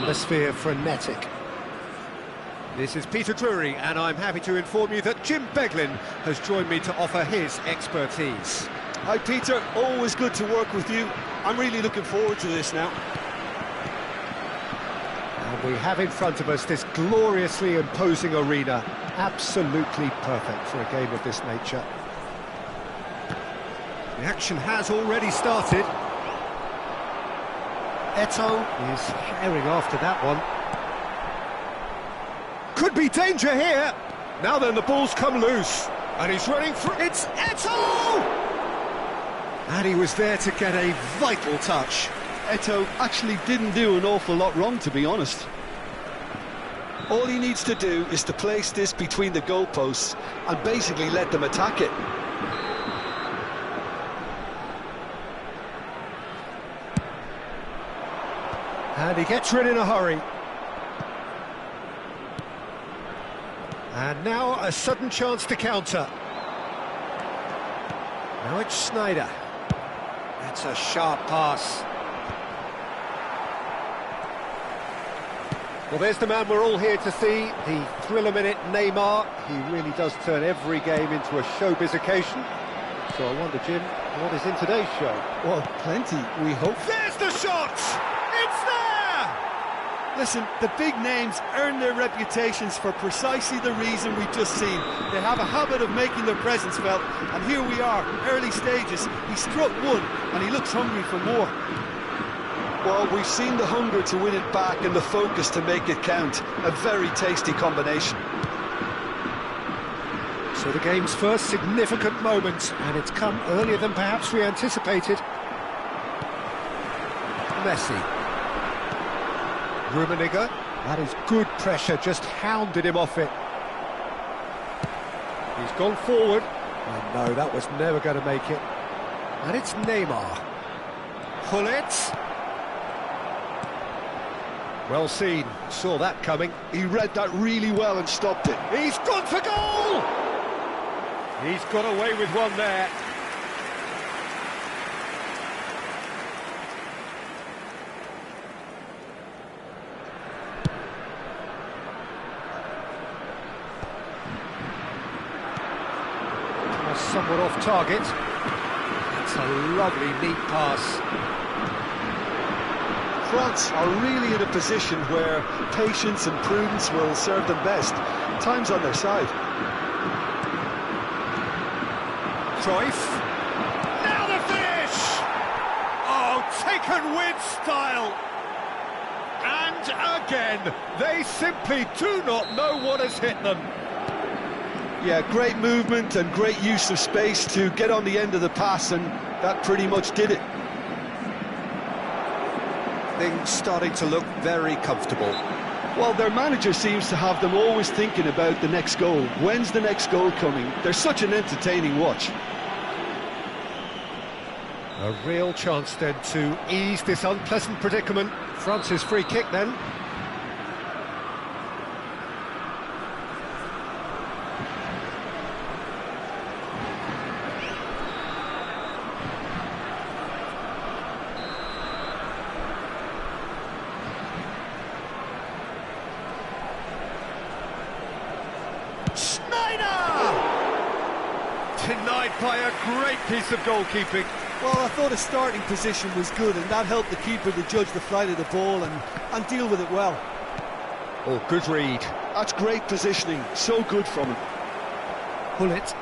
atmosphere frenetic. This is Peter Drury, and I'm happy to inform you that Jim Beglin has joined me to offer his expertise. Hi Peter, always good to work with you. I'm really looking forward to this now. And we have in front of us this gloriously imposing arena. Absolutely perfect for a game of this nature. The action has already started. Eto'o is herring after that one. Could be danger here. Now then, the ball's come loose. And he's running through. It's Eto'o! And he was there to get a vital touch. Eto'o actually didn't do an awful lot wrong, to be honest. All he needs to do is to place this between the goalposts and basically let them attack it. And he gets rid in a hurry. And now a sudden chance to counter. Now it's Sneijder. That's a sharp pass. Well, there's the man we're all here to see, the thriller-minute Neymar. He really does turn every game into a showbiz occasion. So I wonder, Jim, what is in today's show? Well, plenty, we hope. There's the shot! It's there! Listen, the big names earn their reputations for precisely the reason we've just seen. They have a habit of making their presence felt, and here we are, early stages. He struck one, and he looks hungry for more. Well, we've seen the hunger to win it back and the focus to make it count. A very tasty combination. So the game's first significant moment, and it's come earlier than perhaps we anticipated. Messi. Rummenigge. That is good pressure, just hounded him off it. He's gone forward. And no, that was never going to make it. And it's Neymar. Gullit. Well seen, saw that coming. He read that really well and stopped it. He's gone for goal! He's got away with one there. Somewhat off target. It's a lovely, neat pass. France are really in a position where patience and prudence will serve them best. Time's on their side. Cruyff. Now the finish! Oh, taken with style. And again, they simply do not know what has hit them. Yeah, great movement and great use of space to get on the end of the pass, and that pretty much did it. Things starting to look very comfortable. Well, their manager seems to have them always thinking about the next goal. When's the next goal coming? They're such an entertaining watch. A real chance then to ease this unpleasant predicament. France's free kick then. Denied by a great piece of goalkeeping. Well, I thought his starting position was good, and that helped the keeper to judge the flight of the ball and deal with it well. Oh, good read. That's great positioning, so good from him. Gullit.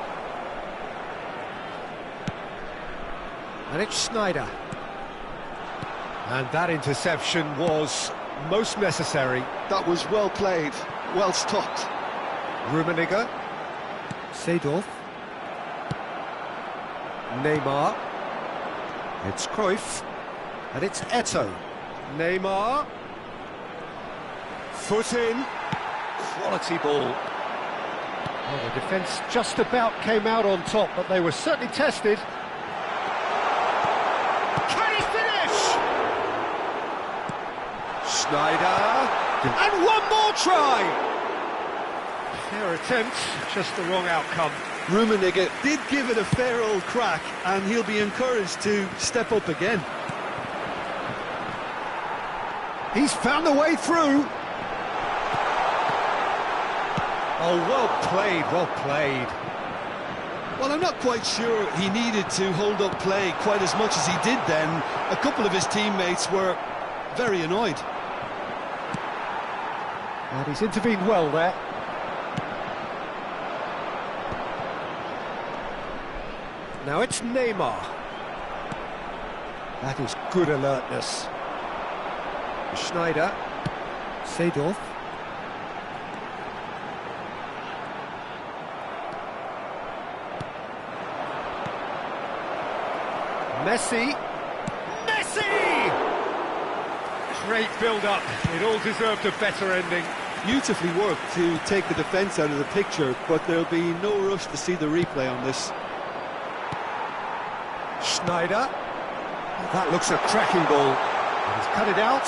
And it's Sneijder. And that interception was most necessary. That was well played, well stopped. Rummenigge. Seedorf. Neymar. It's Cruyff. And it's Eto'o. Neymar. Foot in. Quality ball. Well, the defence just about came out on top, but they were certainly tested. Can he finish? Sneijder. And one more try. Fair attempt, just the wrong outcome. Rummenigge did give it a fair old crack, and he'll be encouraged to step up again. He's found the way through. Oh, well played, well played. Well, I'm not quite sure he needed to hold up play quite as much as he did then. A couple of his teammates were very annoyed. And he's intervened well there. Now it's Neymar. That is good alertness. Schneider. Seedorf. Messi. Messi! Great build-up. It all deserved a better ending. Beautifully worked to take the defence out of the picture, but there'll be no rush to see the replay on this. Schneider. Oh, that looks a cracking ball. He's cut it out.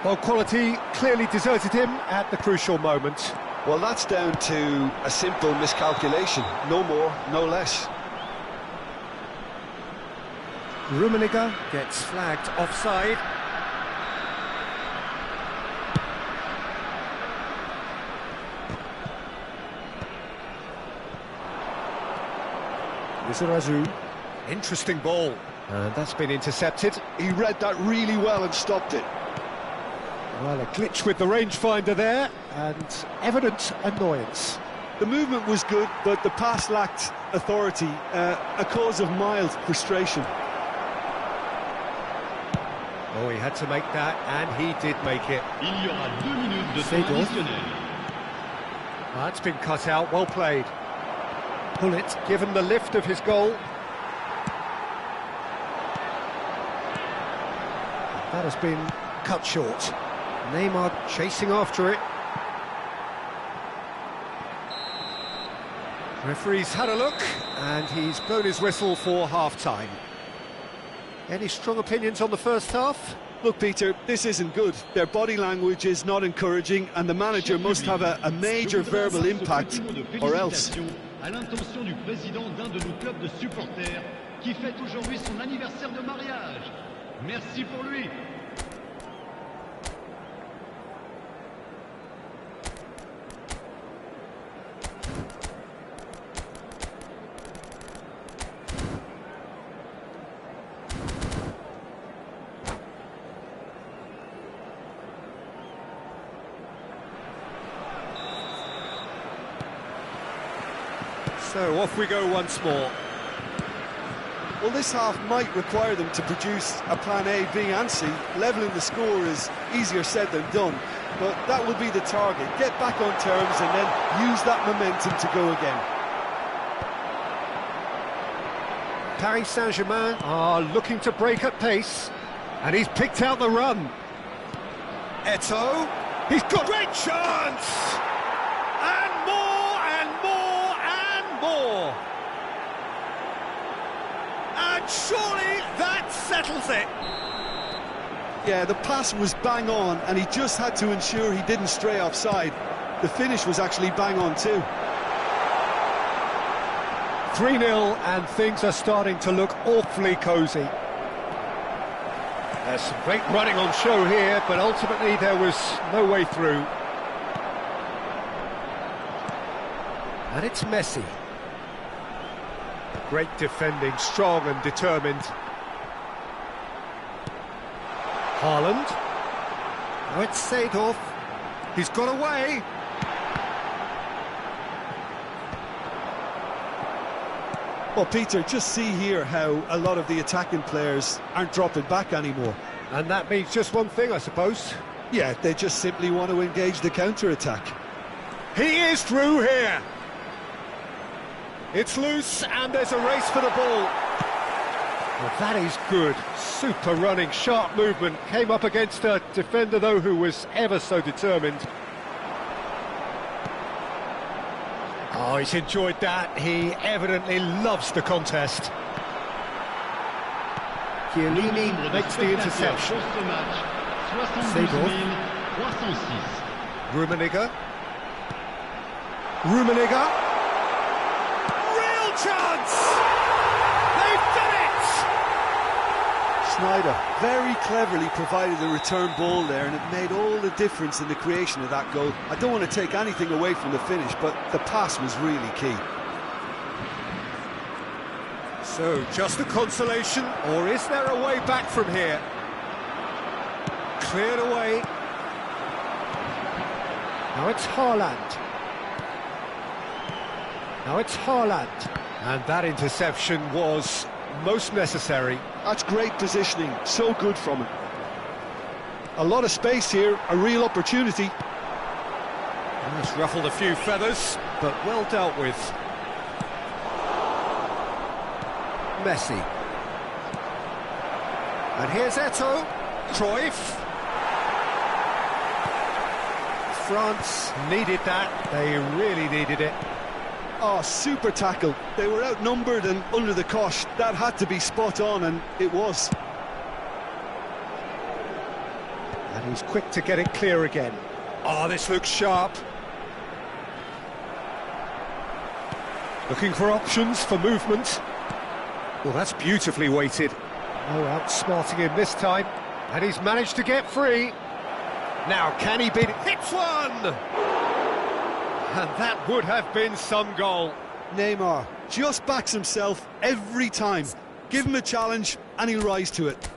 Ball quality clearly deserted him at the crucial moment. Well, that's down to a simple miscalculation. No more, no less. Rummenigge gets flagged offside. Lizarazu. Interesting ball. And that's been intercepted. He read that really well and stopped it. Well, a glitch with the rangefinder there, and evident annoyance. The movement was good, but the pass lacked authority, a cause of mild frustration. Oh, he had to make that, and he did make it. Il y aura 2 minutes de temps additionnel. That's been cut out, well played. Pullet given the lift of his goal. That has been cut short. Neymar chasing after it. Referee's had a look, and he's blown his whistle for half-time. Any strong opinions on the first half? Look, Peter, this isn't good. Their body language is not encouraging, and the manager must have a major verbal impact, or else. À l'intention du président d'un de nos clubs de supporters qui fête aujourd'hui son anniversaire de mariage. Merci pour lui. So off we go once more. Well, this half might require them to produce a plan A, B and C. Levelling the score is easier said than done, but that will be the target. Get back on terms and then use that momentum to go again. Paris Saint-Germain are looking to break at pace, and he's picked out the run. Eto'o, he's got great chance! And more, and more, and more! And surely that settles it! Yeah, the pass was bang on, and he just had to ensure he didn't stray offside. The finish was actually bang on too. 3-0, and things are starting to look awfully cosy. There's some great running on show here, but ultimately there was no way through. And it's Messi. Great defending, strong and determined. Haaland. Now it's Seedorf. He's got away. Well, Peter, just see here how a lot of the attacking players aren't dropping back anymore. And that means just one thing, I suppose. Yeah, they just simply want to engage the counter-attack. He is through here. It's loose, and there's a race for the ball. Well, that is good. Super running, sharp movement. Came up against a defender, though, who was ever so determined. Oh, he's enjoyed that. He evidently loves the contest. Chiellini makes the interception. Seedorf. Rummenigge. Rummenigge. Real chance! They've done it! Sneijder very cleverly provided the return ball there, and it made all the difference in the creation of that goal. I don't want to take anything away from the finish, but the pass was really key. So, just a consolation, or is there a way back from here? Cleared away. Now it's Haaland. Now it's Haaland. And that interception was most necessary. That's great positioning, so good from him. A lot of space here, a real opportunity. It's ruffled a few feathers, but well dealt with. Messi. And here's Eto'o. Cruyff. France needed that. They really needed it. Oh, super tackle. They were outnumbered and under the cosh. That had to be spot on, and it was. And he's quick to get it clear again. Oh, this looks sharp. Looking for options for movement. Well, that's beautifully weighted. Oh, outsmarting him this time. And he's managed to get free. Now, can he beat it? Hits one! And that would have been some goal. Neymar just backs himself every time. Give him a challenge and he'll rise to it.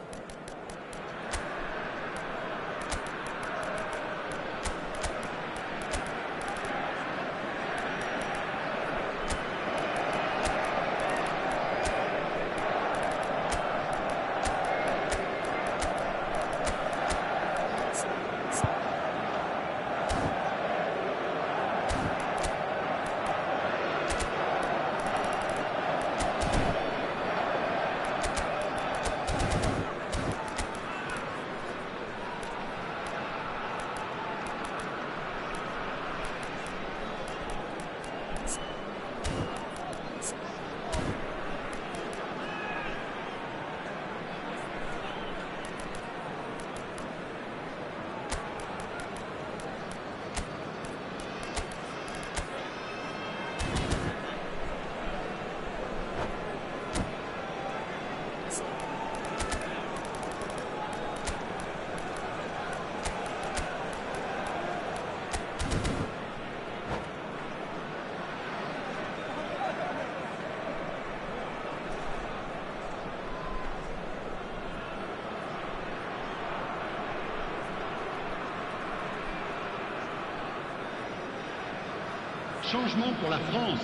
Changement pour la France.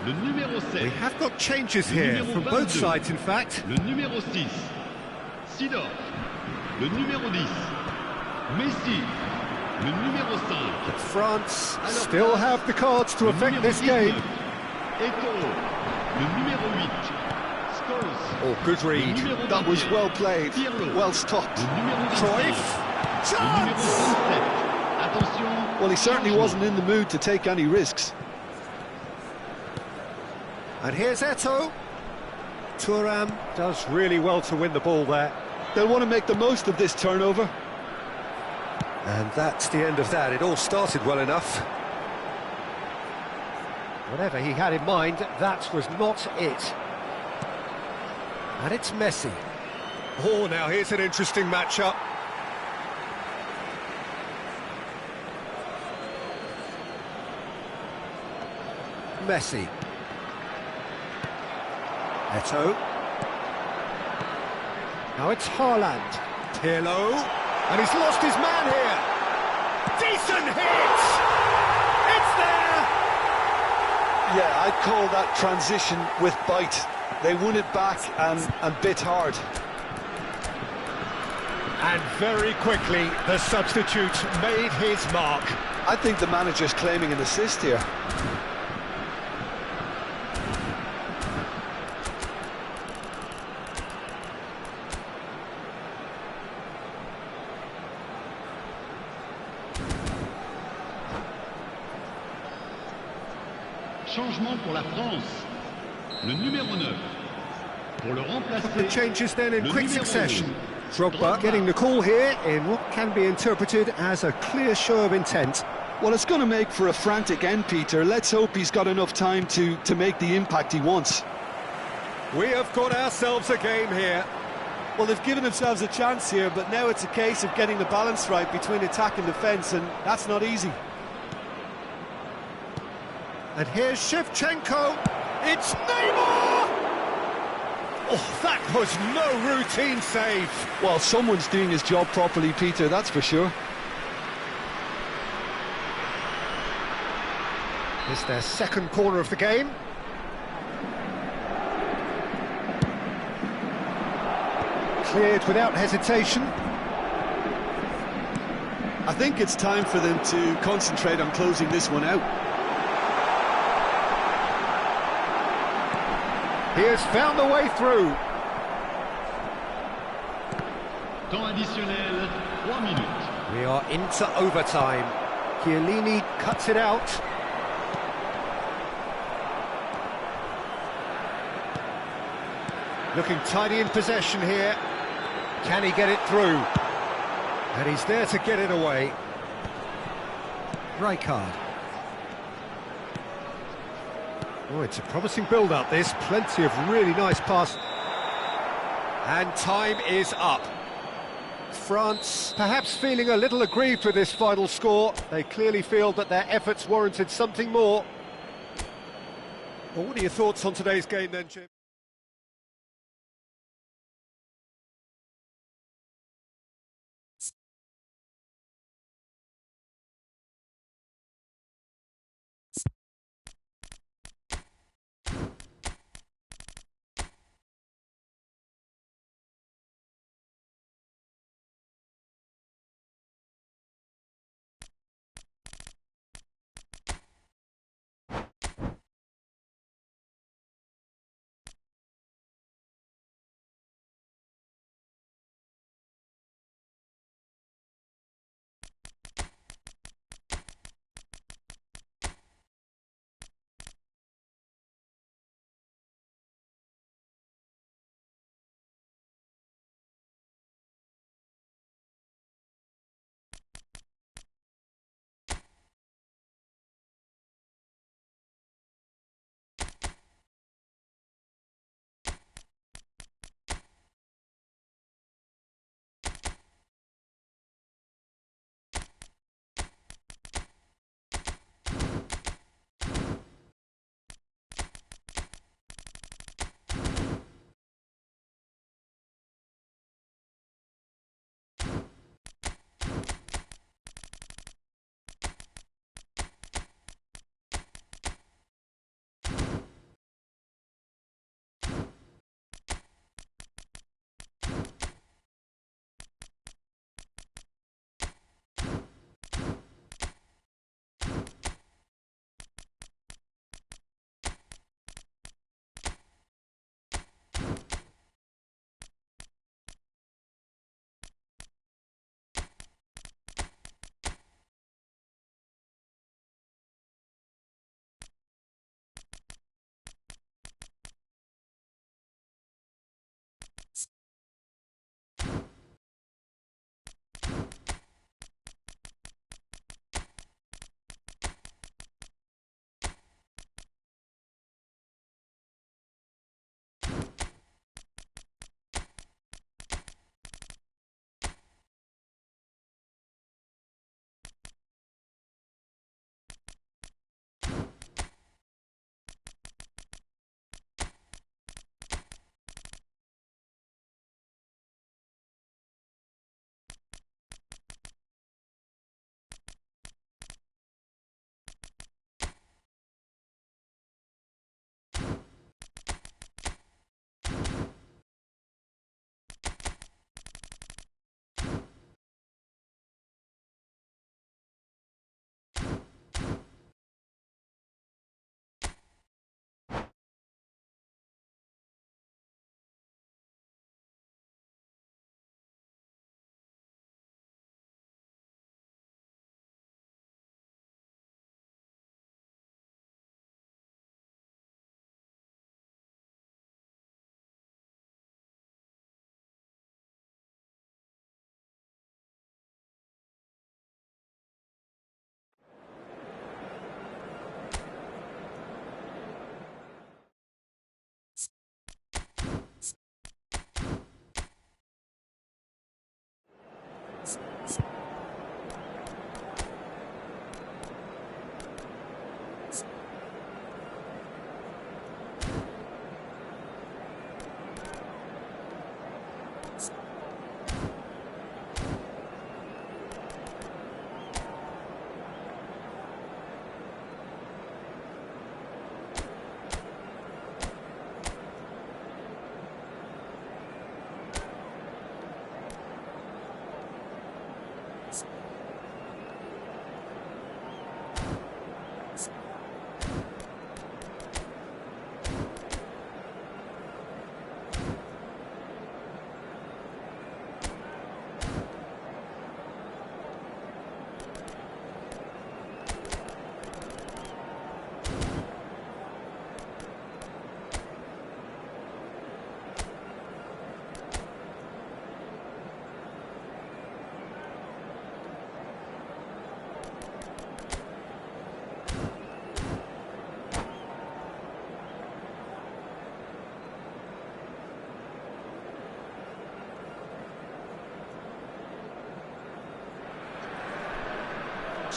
Le numéro 7. We have got changes here from both sides, in fact. Le numéro 6. Seedorf. Le numéro 10. Messi. Le numéro 5. But France still have the cards to affect this game. Eto'o. Le numéro 8. Scholes. Oh, good read. That was well played, well stopped. Cruyff. Chance! Well, he certainly wasn't in the mood to take any risks. And here's Eto'o. Thuram does really well to win the ball there. They'll want to make the most of this turnover. And that's the end of that. It all started well enough. Whatever he had in mind, that was not it. And it's Messi. Oh, now here's an interesting matchup. Messi. Eto'o. Now it's Haaland. Pirlo. And he's lost his man here. Decent hit! It's there! Yeah, I'd call that transition with bite. They won it back and bit hard. And very quickly, the substitute made his mark. I think the manager's claiming an assist here. Changement pour la France. Le numéro 9. Pour le remplacer. The changes then in le quick numéro succession. 12. Drogba getting the call here in what can be interpreted as a clear show of intent. Well, it's going to make for a frantic end, Peter. Let's hope he's got enough time to make the impact he wants. We have got ourselves a game here. Well, they've given themselves a chance here, but now it's a case of getting the balance right between attack and defence, and that's not easy. And here's Shevchenko. It's Neymar! Oh, that was no routine save. Well, someone's doing his job properly, Peter, that's for sure. It's their second corner of the game. Cleared without hesitation. I think it's time for them to concentrate on closing this one out. He has found the way through. Temps additionnel, 3 minutes. We are into overtime. Chiellini cuts it out. Looking tidy in possession here. Can he get it through? And he's there to get it away. Rijkaard. Oh, it's a promising build-up, this. Plenty of really nice pass. And time is up. France perhaps feeling a little aggrieved with this final score. They clearly feel that their efforts warranted something more. Well, what are your thoughts on today's game then, Jim?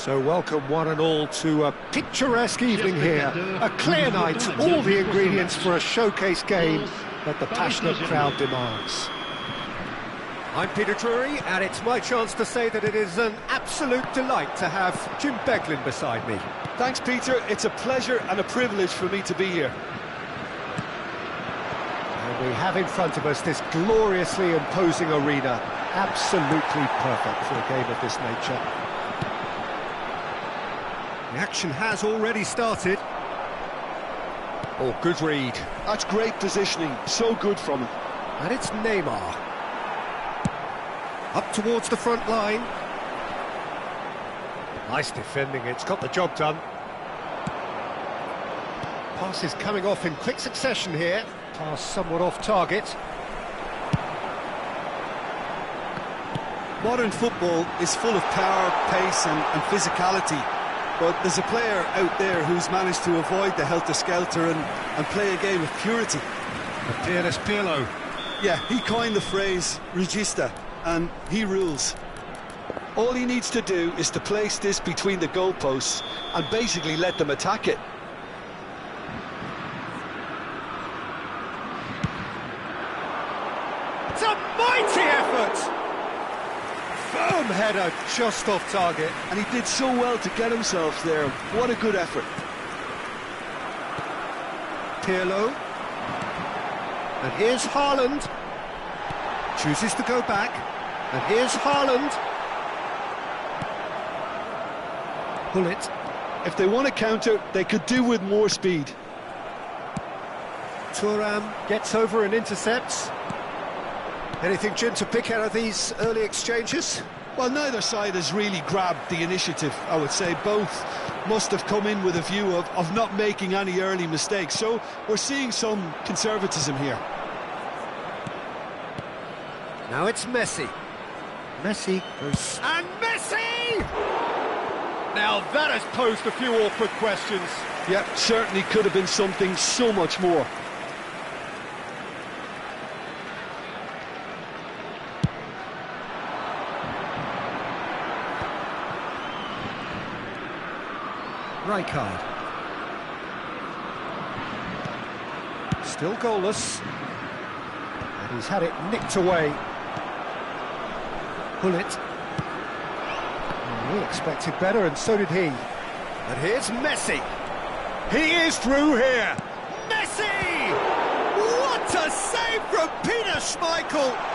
So welcome one and all to a picturesque evening here, a clear night, all the ingredients for a showcase game that the passionate crowd demands. I'm Peter Drury, and it's my chance to say that it is an absolute delight to have Jim Beglin beside me. Thanks, Peter. It's a pleasure and a privilege for me to be here. And we have in front of us this gloriously imposing arena, absolutely perfect for a game of this nature. The action has already started. Oh, good read. That's great positioning, so good from him. And it's Neymar. Up towards the front line. Nice defending, it's got the job done. Pass is coming off in quick succession here. Pass somewhat off target. Modern football is full of power, pace and physicality. But there's a player out there who's managed to avoid the helter-skelter and play a game of purity. The fearless Pirlo. Yeah, he coined the phrase regista, and he rules. All he needs to do is to place this between the goalposts and basically let them attack it. It's a mighty effort! Firm header just off target. And he did so well to get himself there. What a good effort. Pirlo. And here's Haaland. Chooses to go back. And here's Haaland. Pull it. If they want to counter, they could do with more speed. Thuram gets over and intercepts. Anything, Jim, to pick out of these early exchanges? Well, neither side has really grabbed the initiative, I would say. Both must have come in with a view of not making any early mistakes. So we're seeing some conservatism here. Now it's Messi. Messi goes... And Messi! Now that has posed a few awkward questions. Yeah, certainly could have been something so much more. Rijkaard. Still goalless. And he's had it nicked away. Pull it. Oh, we expected better, and so did he. And here's Messi. He is through here. Messi! What a save from Peter Schmeichel!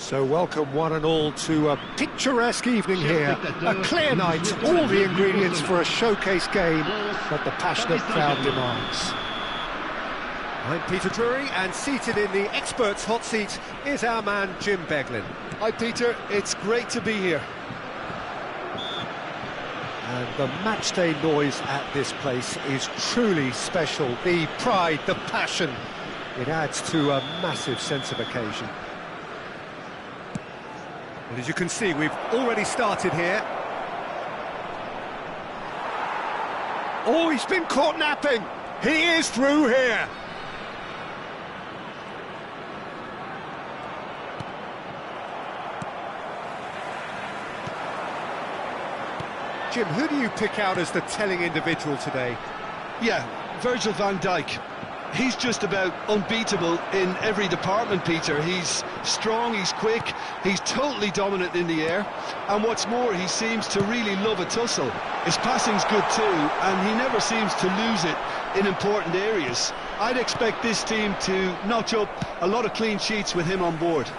So welcome one and all to a picturesque evening here. A clear night, all the ingredients for a showcase game that the passionate crowd demands. I'm Peter Drury, and seated in the experts' hot seat is our man Jim Beglin. Hi Peter, it's great to be here. And the matchday noise at this place is truly special. The pride, the passion, it adds to a massive sense of occasion. Well, as you can see, we've already started here. Oh, he's been caught napping. He is through here. Jim, who do you pick out as the telling individual today? Yeah, Virgil van Dijk. He's just about unbeatable in every department, Peter. He's strong, he's quick, he's totally dominant in the air, and what's more, he seems to really love a tussle. His passing's good too, and he never seems to lose it in important areas. I'd expect this team to notch up a lot of clean sheets with him on board.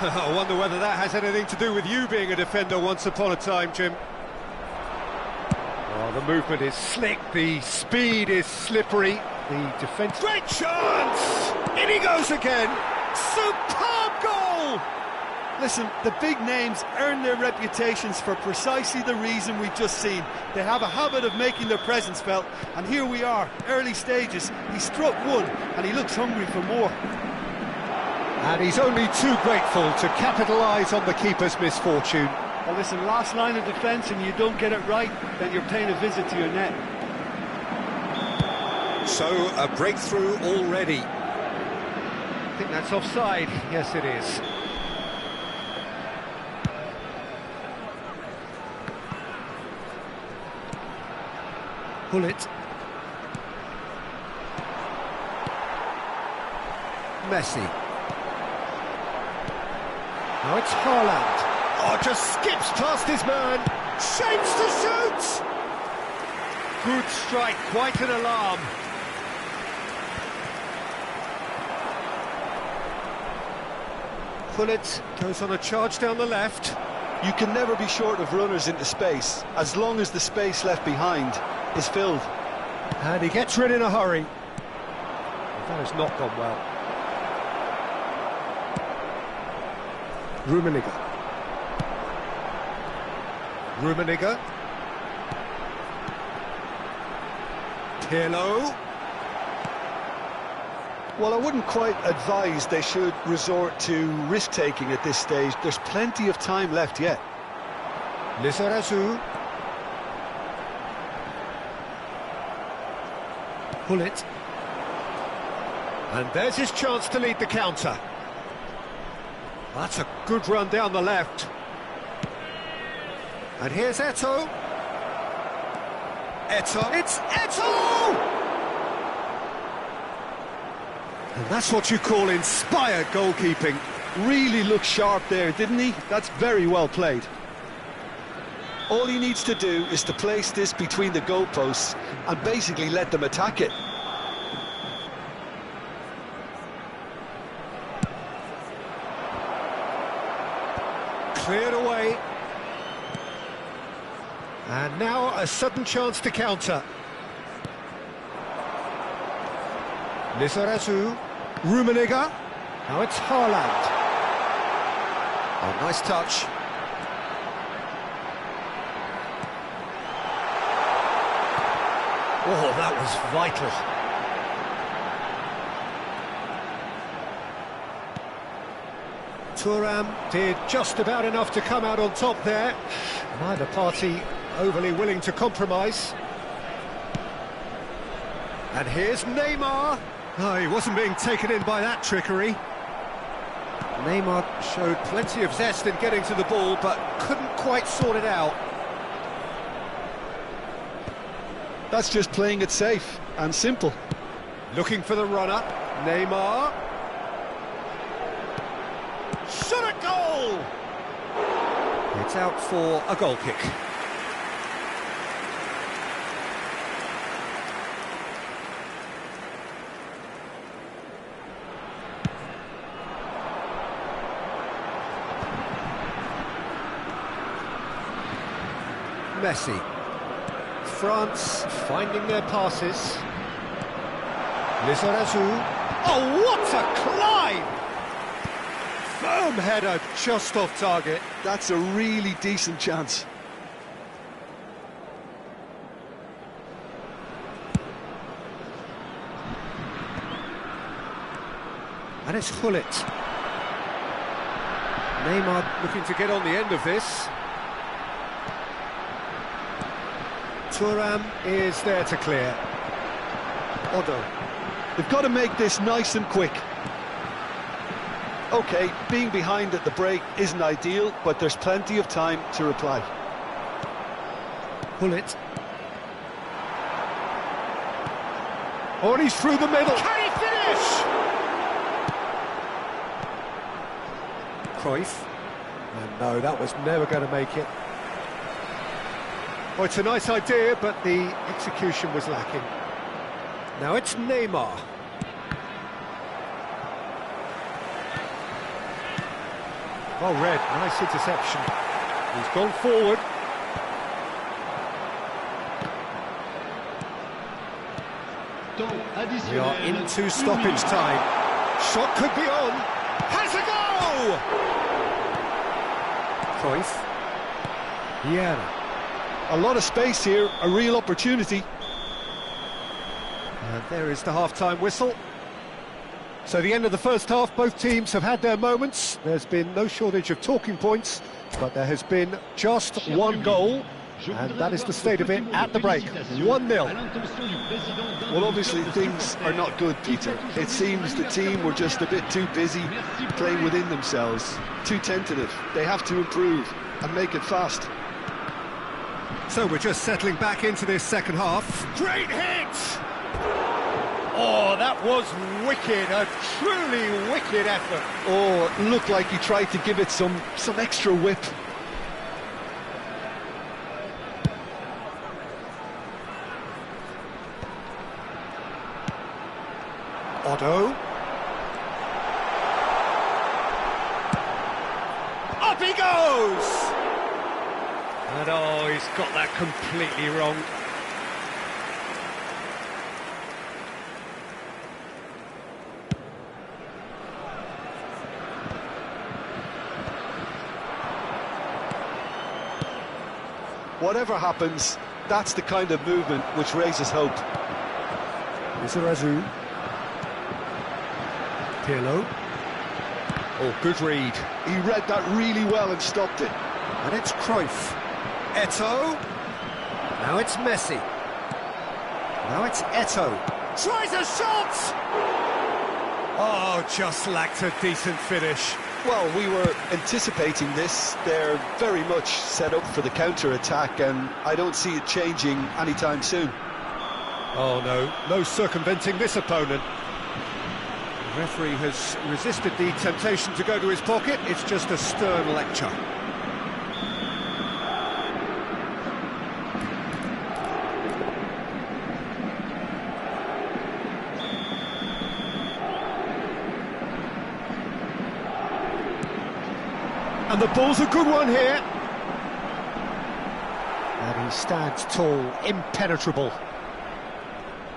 I wonder whether that has anything to do with you being a defender once upon a time, Jim. Oh, the movement is slick, the speed is slippery, the defence... Great chance! In he goes again! Superb goal! Listen, the big names earn their reputations for precisely the reason we've just seen. They have a habit of making their presence felt, and here we are, early stages. He struck one, and he looks hungry for more. And he's only too grateful to capitalise on the keeper's misfortune. Well, listen, last line of defence and you don't get it right, then you're paying a visit to your net. So, a breakthrough already. I think that's offside. Yes, it is. Pull it. Messi. Now it's Haaland. Oh, just skips past his man. Shapes to shoot. Good strike, quite an alarm. Pullet goes on a charge down the left. You can never be short of runners into space, as long as the space left behind is filled. And he gets rid in a hurry. That has not gone well. Rummenigge. Rummenigge. Pirlo. Well, I wouldn't quite advise they should resort to risk-taking at this stage. There's plenty of time left yet. Lizarazu. Pull it. And there's his chance to lead the counter. That's a good run down the left. And here's Eto'o. Eto'o. It's Eto'o! And that's what you call inspired goalkeeping. Really looked sharp there, didn't he? That's very well played. All he needs to do is to place this between the goalposts and basically let them attack it. Cleared away. And now a sudden chance to counter. Lizarazu. Rummenigge. Now it's Haaland. Oh, nice touch. Oh, that was vital. Thuram did just about enough to come out on top there. Neither party overly willing to compromise. And here's Neymar. Oh, he wasn't being taken in by that trickery. Neymar showed plenty of zest in getting to the ball, but couldn't quite sort it out. That's just playing it safe and simple. Looking for the run-up. Neymar. Shot a goal! It's out for a goal kick. Messi. France finding their passes. Lizarazu. Oh, what a climb! Firm header, just off target. That's a really decent chance. And it's Gullit. Neymar looking to get on the end of this. Thuram is there to clear. Odo. They've got to make this nice and quick. OK, being behind at the break isn't ideal, but there's plenty of time to reply. Gullit. Oh, and he's through the middle. Can he finish? Cruyff. And no, that was never going to make it. Oh, it's a nice idea, but the execution was lacking. Now it's Neymar. Well read, nice interception. He's gone forward. We are into stoppage time. Shot could be on. Has a go! Cruyff. Vieira. A lot of space here, a real opportunity. And there is the half-time whistle. So the end of the first half, both teams have had their moments. There's been no shortage of talking points, but there has been just one goal, and that is the state of it at the break. 1-0. Well, obviously things are not good, Peter. It seems the team were just a bit too busy playing within themselves, too tentative. They have to improve and make it fast. So we're just settling back into this second half. Great hit! Oh, that was wicked, a truly wicked effort. Oh, it looked like he tried to give it some extra whip. Odo. Up he goes! And oh, he's got that completely wrong. Whatever happens, that's the kind of movement which raises hope. Lizarazu. Pirlo. Oh, good read. He read that really well and stopped it. And it's Cruyff. Eto'o. Now it's Messi. Now it's Eto'o. Tries a shot! Oh, just lacked a decent finish. Well, we were anticipating this. They're very much set up for the counter-attack, and I don't see it changing anytime soon. Oh, no circumventing this opponent. The referee has resisted the temptation to go to his pocket. It's just a stern lecture. And the ball's a good one here. And he stands tall, impenetrable.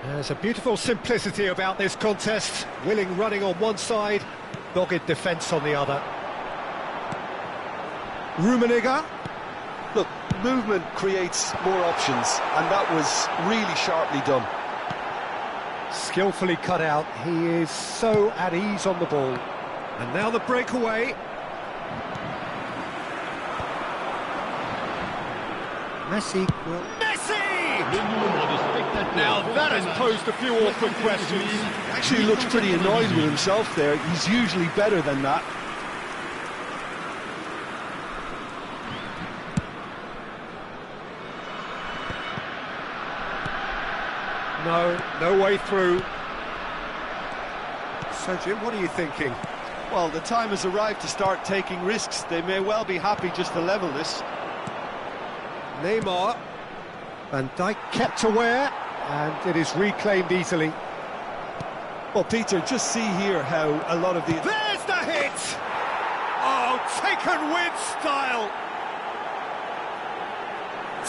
There's a beautiful simplicity about this contest. Willing running on one side, dogged defence on the other. Rummenigge. Look, movement creates more options, and that was really sharply done. Skillfully cut out. He is so at ease on the ball. And now the breakaway. Messi will... Messi! Now that has posed a few awkward questions. He actually looks pretty annoyed with himself there. He's usually better than that. No way through. So, Jim, what are you thinking? Well, the time has arrived to start taking risks. They may well be happy just to level this. Neymar. Van Dijk kept aware, and it is reclaimed easily. Well, Peter, just see here how a lot of the... There's the hit! Oh, taken with style!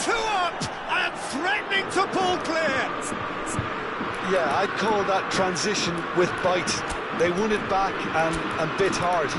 Two up and threatening to pull clear. Yeah, I'd call that transition with bite. They won it back and bit hard.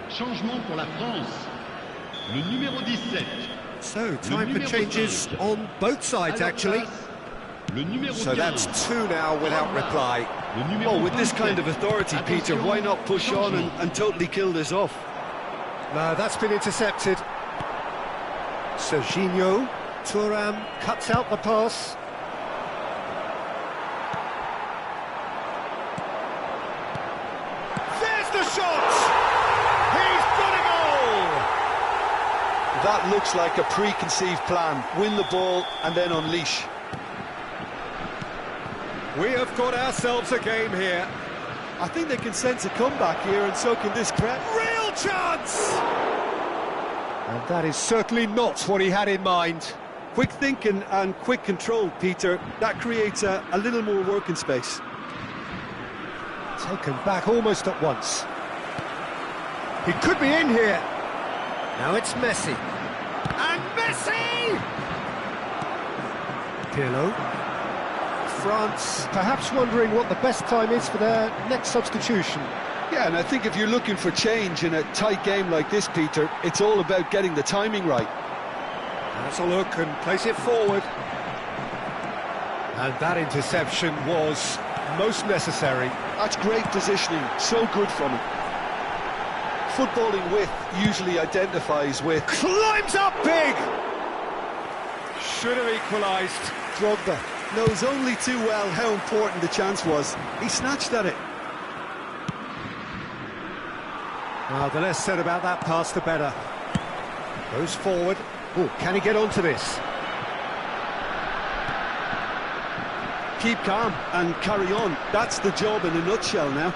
Changement pour la France. Le numéro 17. So, time for changes on both sides, actually. Le numéro So that's 2 now without reply. Oh, with this kind of authority, Peter, why not push on and totally kill this off? No, that's been intercepted. Serginho, Thuram cuts out the pass. There's the shot! He's got a goal! That looks like a preconceived plan. Win the ball and then unleash. We have got ourselves a game here. I think they can sense a comeback here, and so can this crowd. Real chance! And that is certainly not what he had in mind. Quick thinking and quick control, Peter. That creates a little more working space. Taken back almost at once. He could be in here. Now it's Messi. And Messi! Pirlo. France perhaps wondering what the best time is for their next substitution. Yeah, and I think if you're looking for change in a tight game like this, Peter, it's all about getting the timing right. Has a look and place it forward. And that interception was most necessary. That's great positioning, so good from him. Footballing width usually identifies with... Climbs up big! Should have equalised. Drogba knows only too well how important the chance was. He snatched at it. Well, the less said about that pass, the better. Goes forward. Oh, can he get onto this? Keep calm and carry on. That's the job in a nutshell now.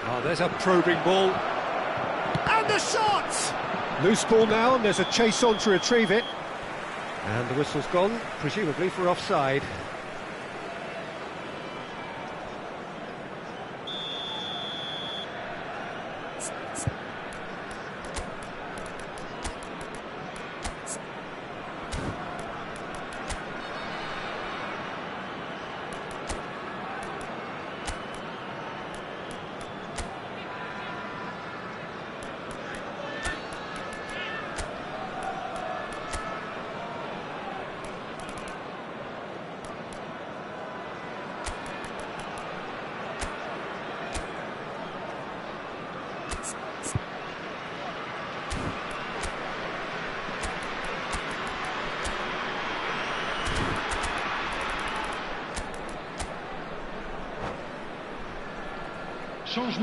Oh, there's a probing ball. And the shot! Loose ball now, and there's a chase on to retrieve it. And the whistle's gone, presumably for offside.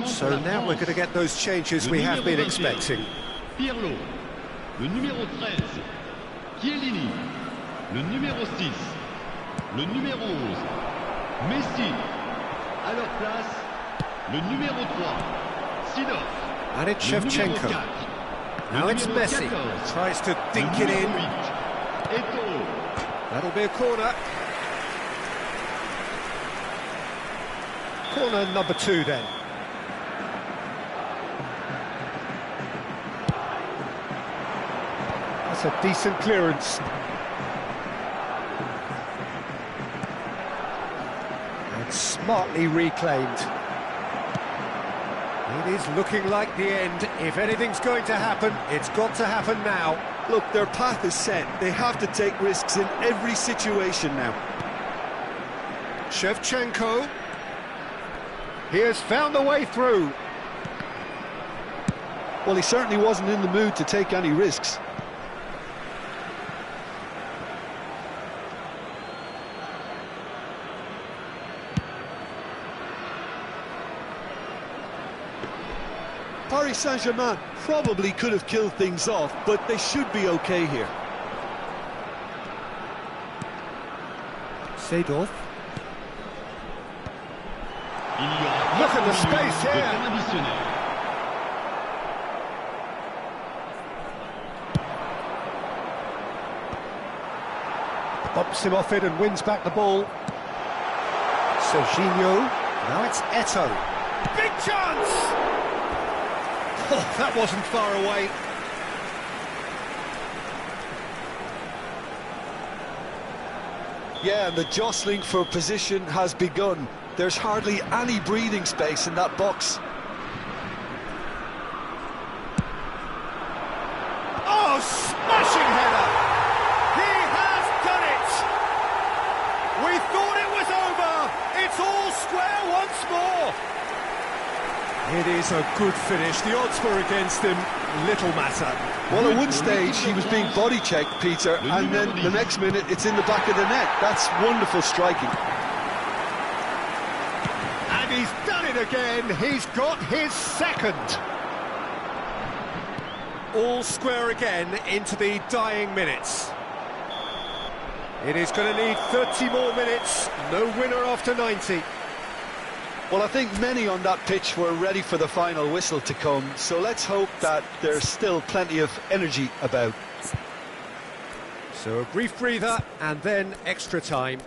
So now we're going to get those changes we have been expecting. Pirlo, le numéro 13. Chiellini, le numéro 6. Le numéro 11. Messi. À leur place, le numéro 3. Sidorf. And it's Shevchenko. Now it's Messi. Tries to dink it in. Eto'o. That'll be a corner. Corner number 2 then. That's a decent clearance. And smartly reclaimed. It is looking like the end. If anything's going to happen, it's got to happen now. Look, their path is set. They have to take risks in every situation now. Shevchenko. He has found a way through. Well, he certainly wasn't in the mood to take any risks. Paris Saint-Germain probably could have killed things off, but they should be okay here. Seedorf. Look at the space here. Bumps him off it and wins back the ball. Serginho. Now it's Eto'o. Big chance! Oh, that wasn't far away. Yeah, and the jostling for position has begun. There's hardly any breathing space in that box. Oh, smashing header! He has done it! We thought it was over! It's all square once more! It is a good finish. The odds were against him. Little matter. Well, at one stage he was being body checked, Peter, and then the next minute it's in the back of the net. That's wonderful striking. And he's done it again. He's got his second. All square again into the dying minutes. It is going to need 30 more minutes. No winner after 90. Well, I think many on that pitch were ready for the final whistle to come, so let's hope that there's still plenty of energy about. So a brief breather and then extra time.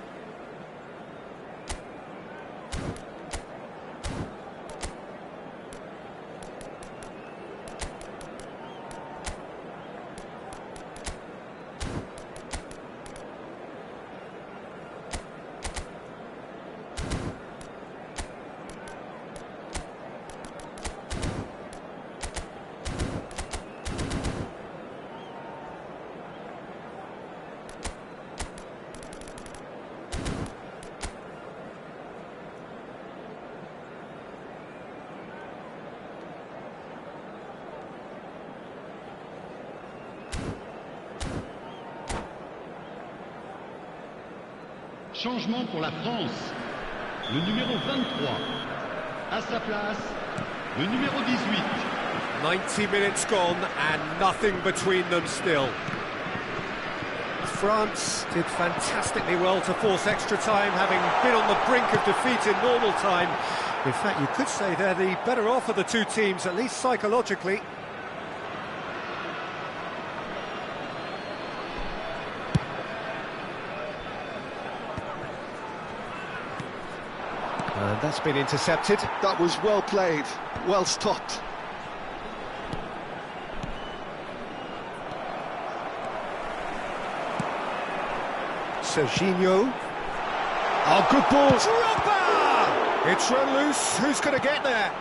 Changement pour la France. Le numéro 23. À sa place, le numéro 18. 90 minutes gone and nothing between them still. France did fantastically well to force extra time, having been on the brink of defeat in normal time. In fact, you could say they're the better off of the two teams, at least psychologically. And that's been intercepted. That was well played, well stopped. Serginho. Oh, good ball. Dropper! It's run loose. Who's going to get there?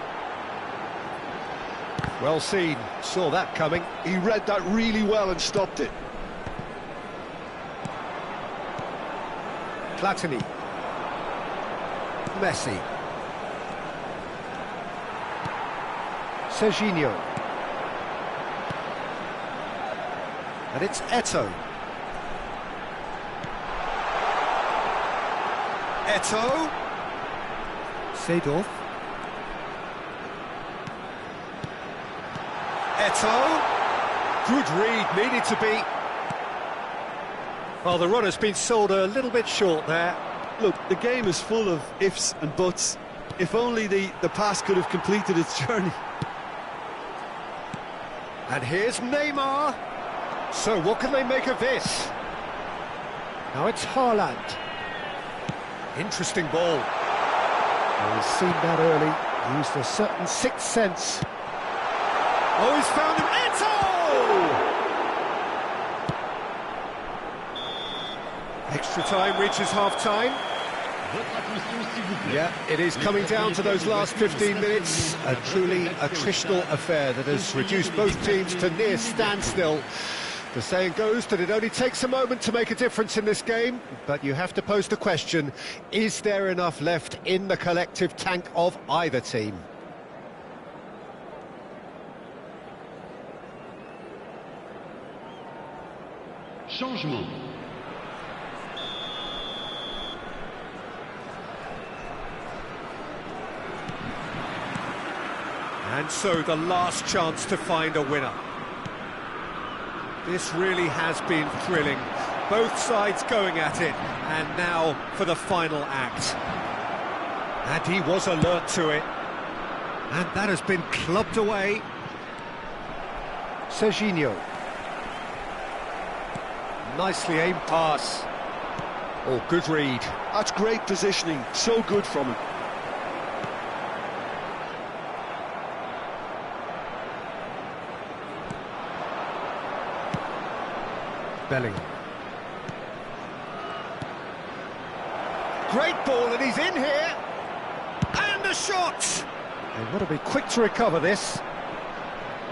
Well seen. Saw that coming. He read that really well and stopped it. Platini. Messi. Serginho. And it's Eto'o. Eto'o. Seedorf. Eto'o. Good read, needed to be. Well, the runner's been sold a little bit short there. Look, the game is full of ifs and buts. If only the pass could have completed its journey. And here's Neymar. So what can they make of this? Now it's Haaland. Interesting ball. Well, he's seen that early. Used a certain sixth sense. Oh, he's found him. Eto'o! Extra time reaches half-time. Yeah, it is coming down to those last 15 minutes. A truly attritional affair that has reduced both teams to near standstill. The saying goes that it only takes a moment to make a difference in this game, but you have to pose the question, is there enough left in the collective tank of either team? Changement. And so the last chance to find a winner. This really has been thrilling. Both sides going at it, and now for the final act. And he was alert to it. And that has been clubbed away. Serginho. Nicely aimed pass. Oh, good read. That's great positioning, so good from him. Bellingham. Great ball, and he's in here. And a shot! They've got to be quick to recover this.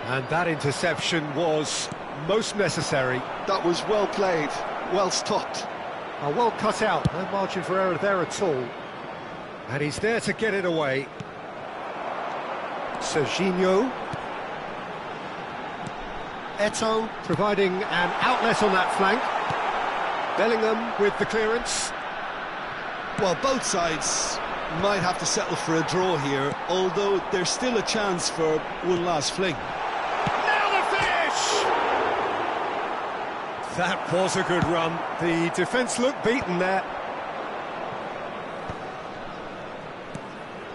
And that interception was most necessary. That was well played, well stopped. Well cut out, no margin for error there at all. And he's there to get it away. Serginho. Eto'o providing an outlet on that flank. Bellingham with the clearance. Well, both sides might have to settle for a draw here, although there's still a chance for one last fling. Now the finish! That was a good run. The defence looked beaten there.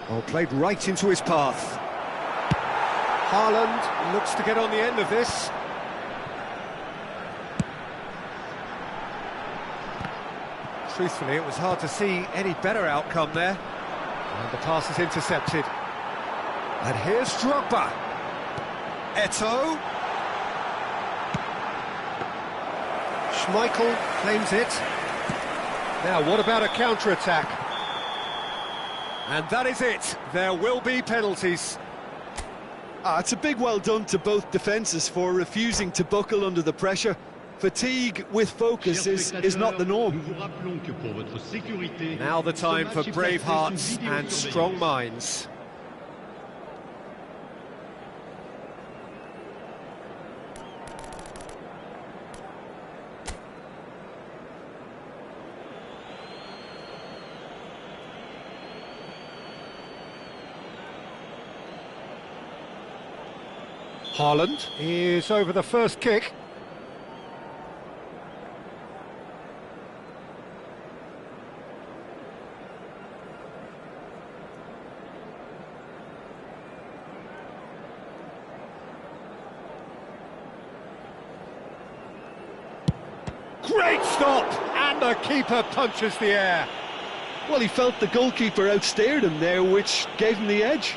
Oh, played right into his path. Haaland looks to get on the end of this. Truthfully, it was hard to see any better outcome there. And the pass is intercepted. And here's Drogba. Eto'o. Schmeichel claims it. Now, what about a counter-attack? And that is it. There will be penalties. It's a big well done to both defences for refusing to buckle under the pressure. Fatigue with focus is not the norm. Now the time for brave hearts and strong minds. Haaland is over the first kick. Great stop! And the keeper punches the air. Well, he felt the goalkeeper outstared him there, which gave him the edge.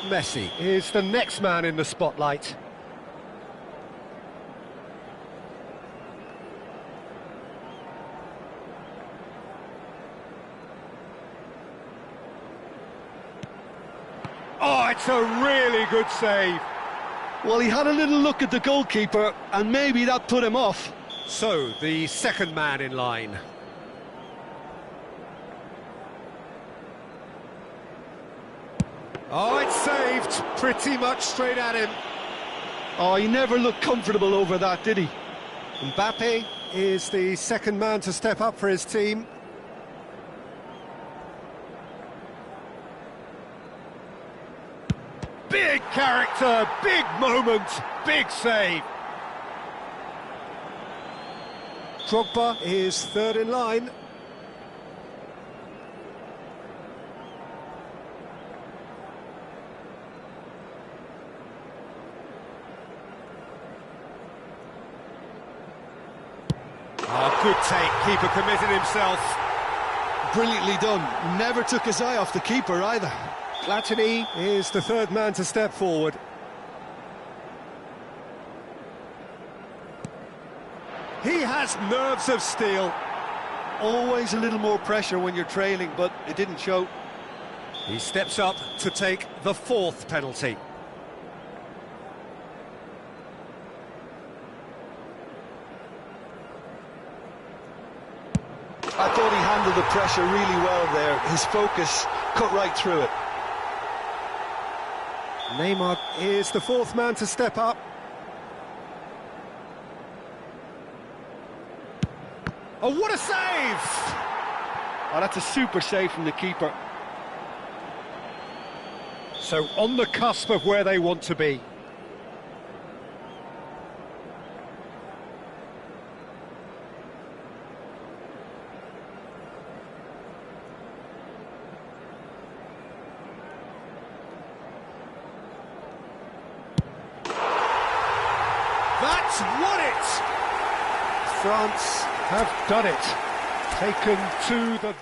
Messi is the next man in the spotlight. Oh, it's a really good save. Well, he had a little look at the goalkeeper, and maybe that put him off. So, the second man in line. Oh, it's saved, pretty much straight at him. Oh, he never looked comfortable over that, did he? Mbappe is the second man to step up for his team. Big character, big moment, big save. Drogba is third in line. Oh, good take, keeper committed himself. Brilliantly done, never took his eye off the keeper either. Platini is the third man to step forward. He has nerves of steel. Always a little more pressure when you're trailing, but it didn't show. He steps up to take the fourth penalty. I thought he handled the pressure really well there. His focus cut right through it. Neymar is the fourth man to step up. Oh, what a save! Oh, that's a super save from the keeper. So on the cusp of where they want to be. That's won it! France have done it. Taken to the...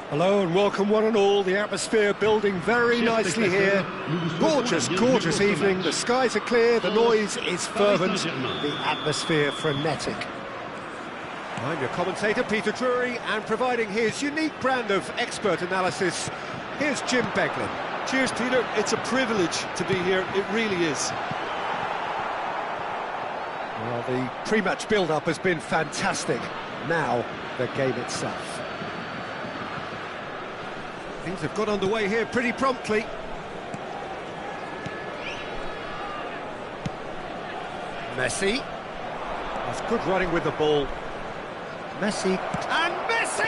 Hello and welcome one and all. The atmosphere building very nicely here. Gorgeous, gorgeous evening. The skies are clear, the noise is fervent, the atmosphere frenetic. I'm your commentator, Peter Drury, and providing his unique brand of expert analysis, here's Jim Beglin. Cheers, Peter. It's a privilege to be here. It really is. Well, the pre-match build-up has been fantastic. Now, the game itself. Things have got underway here pretty promptly. Messi. That's good running with the ball. Messi. And Messi!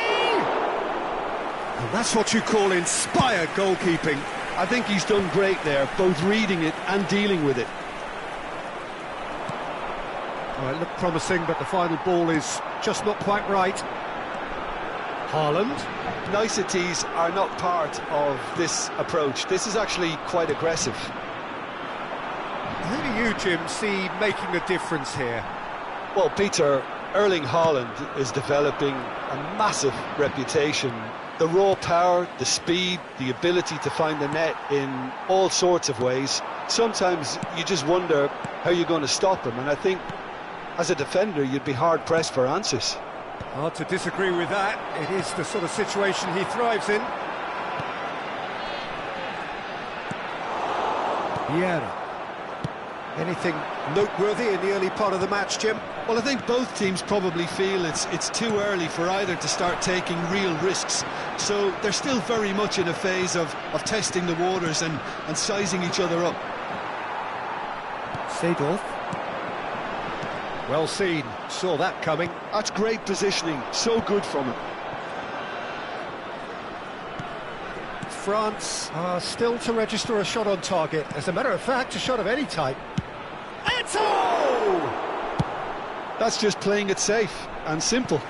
And that's what you call inspired goalkeeping. I think he's done great there, both reading it and dealing with it. Well, it looked promising, but the final ball is just not quite right. Haaland. Niceties are not part of this approach. This is actually quite aggressive. Who do you, Jim, see making a difference here? Well, Peter, Erling Haaland is developing a massive reputation. The raw power, the speed, the ability to find the net in all sorts of ways. Sometimes you just wonder how you're going to stop him, and I think as a defender you'd be hard-pressed for answers. Hard to disagree with that. It is the sort of situation he thrives in. Vieira. Anything noteworthy in the early part of the match, Jim? Well, I think both teams probably feel it's too early for either to start taking real risks. So they're still very much in a phase of testing the waters and sizing each other up. Seedorf. Well seen, saw that coming. That's great positioning, so good from him. France are still to register a shot on target. As a matter of fact, a shot of any type. Eto'o! That's just playing it safe and simple.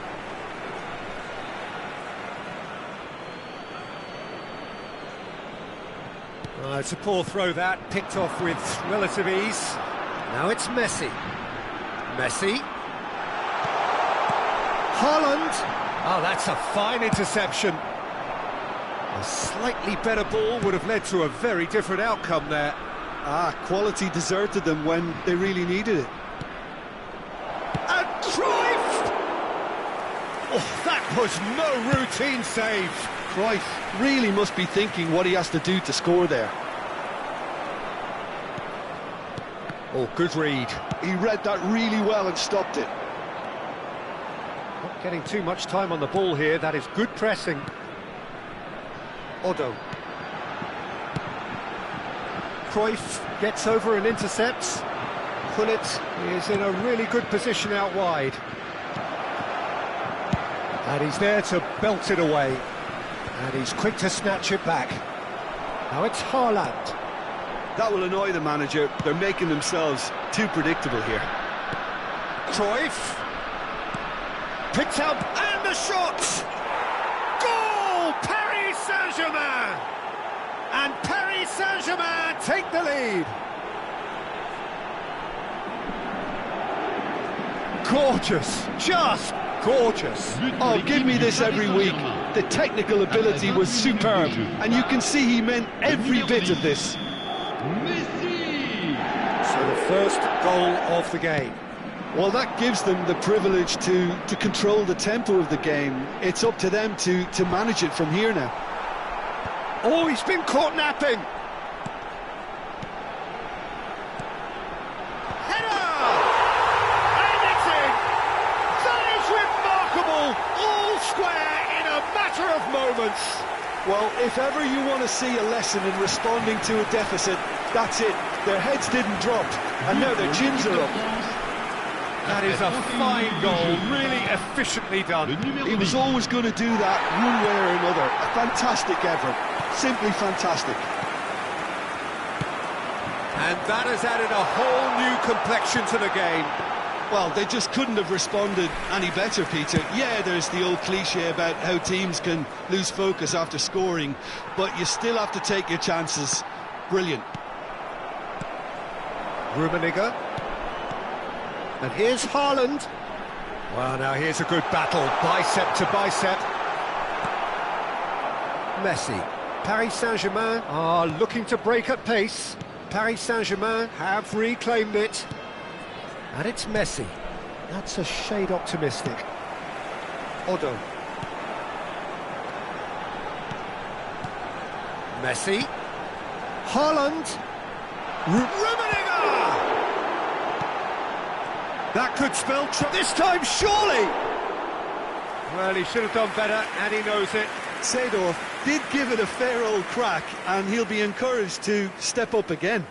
It's a poor throw that, picked off with relative ease. Now it's Messi. Messi. Haaland. Oh, that's a fine interception. A slightly better ball would have led to a very different outcome there. Quality deserted them when they really needed it. And Cruyff! Oh, that was no routine save. Cruyff really must be thinking what he has to do to score there. Oh, good read. He read that really well and stopped it. Not getting too much time on the ball here. That is good pressing. Odo. Cruyff gets over and intercepts. Gullit is in a really good position out wide. And he's there to belt it away. And he's quick to snatch it back. Now it's Haaland. That will annoy the manager. They're making themselves too predictable here. Cruyff. Picked up, and the shot! Goal! Paris Saint-Germain! And Paris Saint-Germain take the lead. Gorgeous, just gorgeous. Oh, give me this every week. The technical ability was superb, and you can see he meant every bit of this. So the first goal of the game. Well, that gives them the privilege to control the tempo of the game. It's up to them to manage it from here now. Oh, he's been caught napping. Header! And it's in! That is remarkable! All square in a matter of moments. Well, if ever you want to see a lesson in responding to a deficit, that's it. Their heads didn't drop, and now their chins are up. That is a fine goal, really efficiently done. He was always going to do that, one way or another. A fantastic effort, simply fantastic. And that has added a whole new complexion to the game. Well, they just couldn't have responded any better, Peter. Yeah, there's the old cliche about how teams can lose focus after scoring, but you still have to take your chances. Brilliant. Rummenigge. And here's Haaland. Well, now here's a good battle, bicep to bicep. Messi. Paris Saint-Germain are looking to break at pace. Paris Saint-Germain have reclaimed it. And it's Messi. That's a shade optimistic. Odo. Messi. Haaland. Rummenigge! That could spell trouble. This time, surely! Well, he should have done better, and he knows it. Seedorf did give it a fair old crack, and he'll be encouraged to step up again.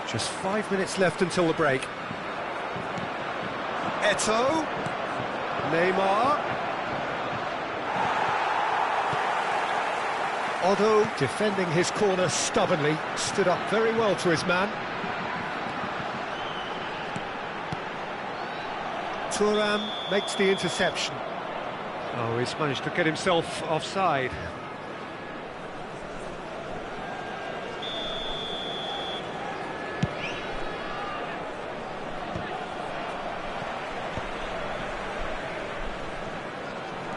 Just 5 minutes left until the break. Eto'o. Neymar. Odo defending his corner stubbornly, stood up very well to his man. Thuram makes the interception. Oh, he's managed to get himself offside.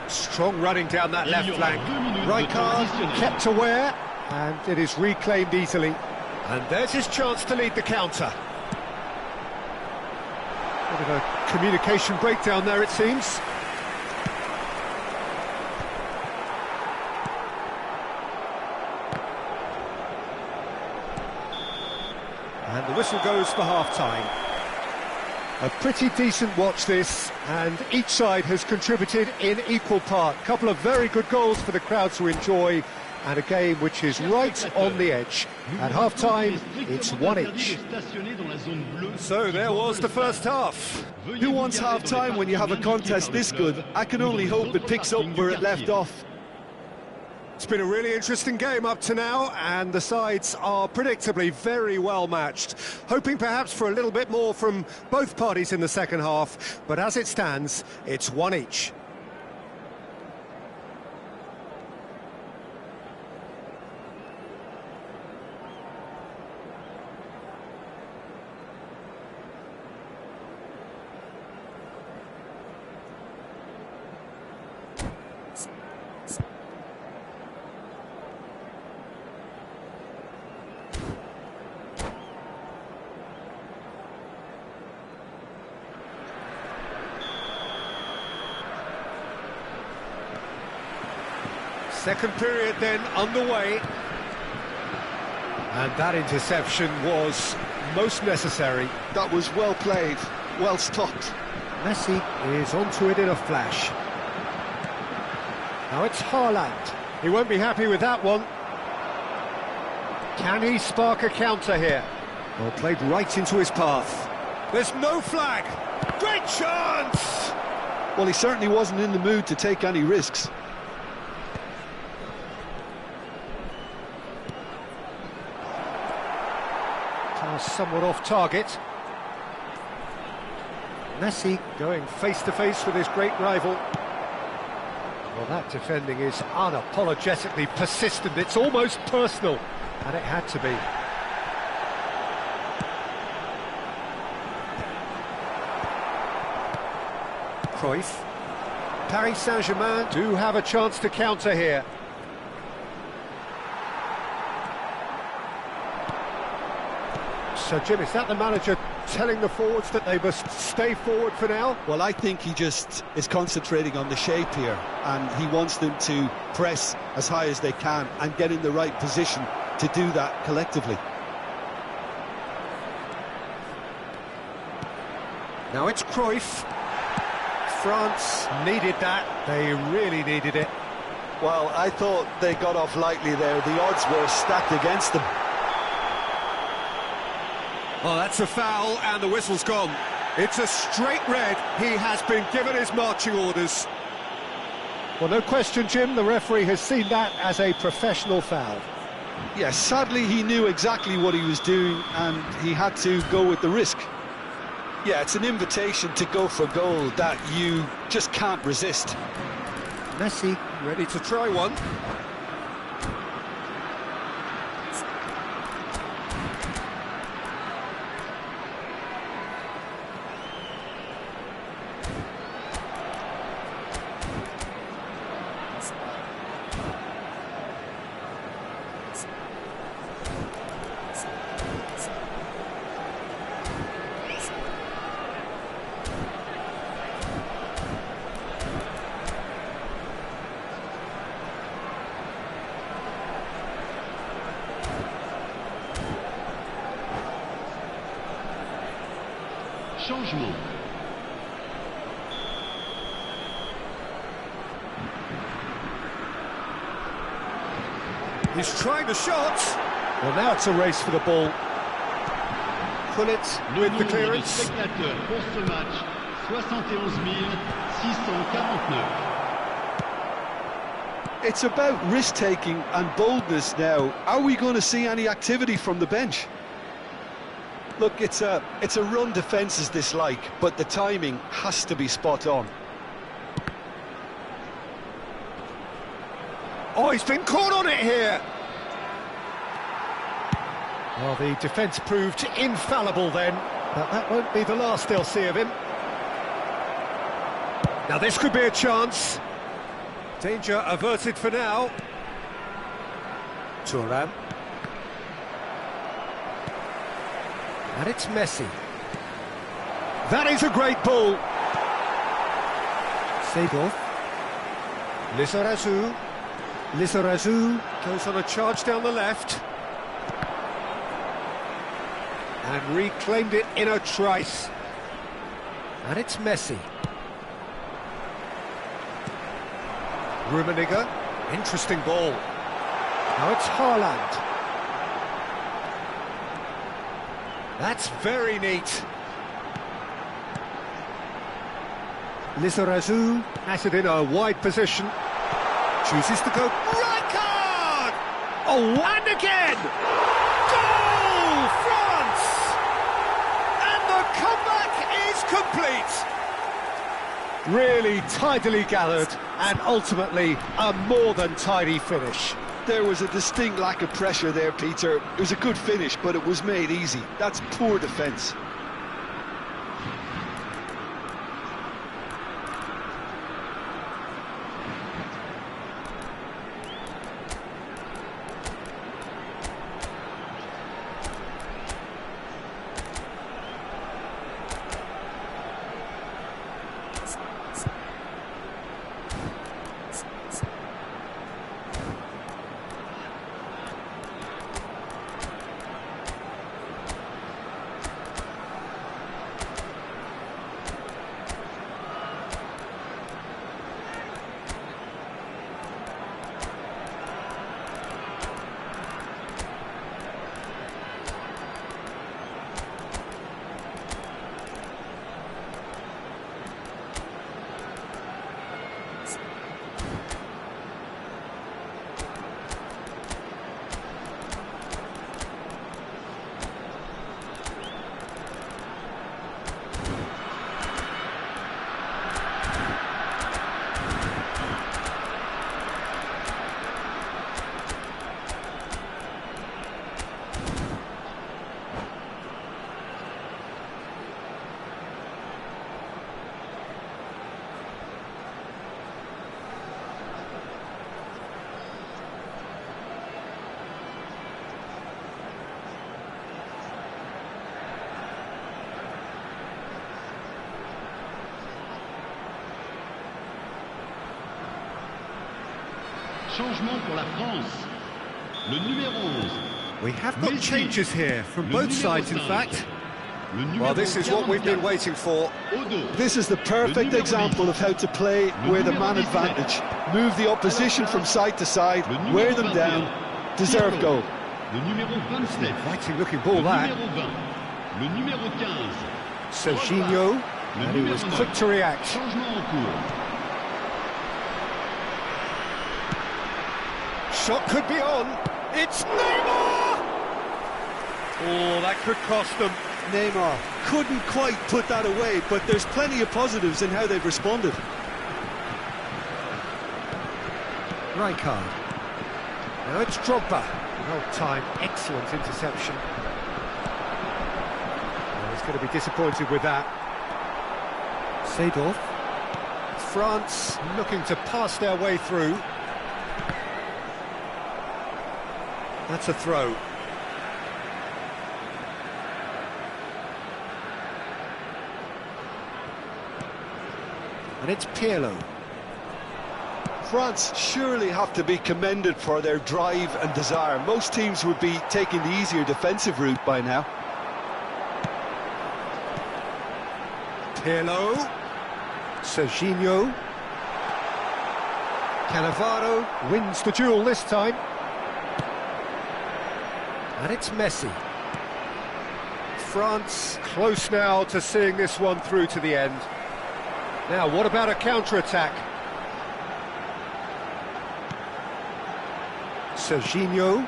Strong running down that left flank. Rijkaard kept aware, and it is reclaimed easily. And there's his chance to lead the counter. Bit of a communication breakdown there, it seems. And the whistle goes for half-time. A pretty decent watch this, and each side has contributed in equal part. A couple of very good goals for the crowd to enjoy, and a game which is right on the edge. At half-time, it's one each. So there was the first half. Who wants half-time when you have a contest this good? I can only hope it picks up where it left off. It's been a really interesting game up to now, and the sides are predictably very well matched. Hoping perhaps for a little bit more from both parties in the second half, but as it stands, it's one each. Second period then underway. And that interception was most necessary. That was well played, well stopped. Messi is onto it in a flash. Now it's Haaland. He won't be happy with that one. Can he spark a counter here? Well, played right into his path. There's no flag. Great chance! Well, he certainly wasn't in the mood to take any risks. Somewhat off target. Messi going face-to-face with his great rival. Well, that defending is unapologetically persistent. It's almost personal, and it had to be. Cruyff. Paris Saint-Germain do have a chance to counter here. So, Jim, is that the manager telling the forwards that they must stay forward for now? Well, I think he just is concentrating on the shape here, and he wants them to press as high as they can and get in the right position to do that collectively. Now it's Cruyff. France needed that. They really needed it. Well, I thought they got off lightly there. The odds were stacked against them. Oh, that's a foul, and the whistle's gone. It's a straight red. He has been given his marching orders. Well, no question, Jim, the referee has seen that as a professional foul. Yes, sadly he knew exactly what he was doing, and he had to go with the risk. Yeah, it's an invitation to go for goal that you just can't resist. Messi Ready to try one. Changement. He's trying the shot. Well, now it's a race for the ball. Pullet Le with the nombre de clearance. spectateurs pour ce match, 71 649. It's about risk-taking and boldness now. Are we going to see any activity from the bench? Look, it's a run defence is dislike, but the timing has to be spot on. Oh, he's been caught on it here. Well, the defence proved infallible then, but that won't be the last they'll see of him. Now this could be a chance. Danger averted for now. Thuram. And it's Messi. That is a great ball. Seedorf. Lizarazu. Lizarazu goes on a charge down the left. And reclaimed it in a trice. And it's Messi. Rummenigge, interesting ball. Now it's Haaland. That's very neat. Lizarazu has it in a wide position. Chooses to go. Rijkaard! Oh, and again! Goal, France! And the comeback is complete. Really tidily gathered, and ultimately a more than tidy finish. There was a distinct lack of pressure there, Peter. It was a good finish, but it was made easy. That's poor defence. Changement pour la France. Le numéro 11. We have got changes here from both sides, in fact. Well, this is what we've been waiting for. This is the perfect example of how to play with a man advantage. Move the opposition from side to side, wear them down, deserve goal. Le numéro 27. Fighting looking ball, that. Le numéro 15. Serginho, and he was quick to react. Changement en cours. Shot could be on. It's Neymar! Oh, that could cost them. Neymar couldn't quite put that away, but there's plenty of positives in how they've responded. Rijkaard. Now it's Drogba. Well-timed, excellent interception. Well, he's going to be disappointed with that. Seedorf. France looking to pass their way through. That's a throw. And it's Pirlo. France surely have to be commended for their drive and desire. Most teams would be taking the easier defensive route by now. Pirlo. Serginho. Cannavaro wins the duel this time. And it's Messi. France close now to seeing this one through to the end. Now, what about a counter-attack? Serginho.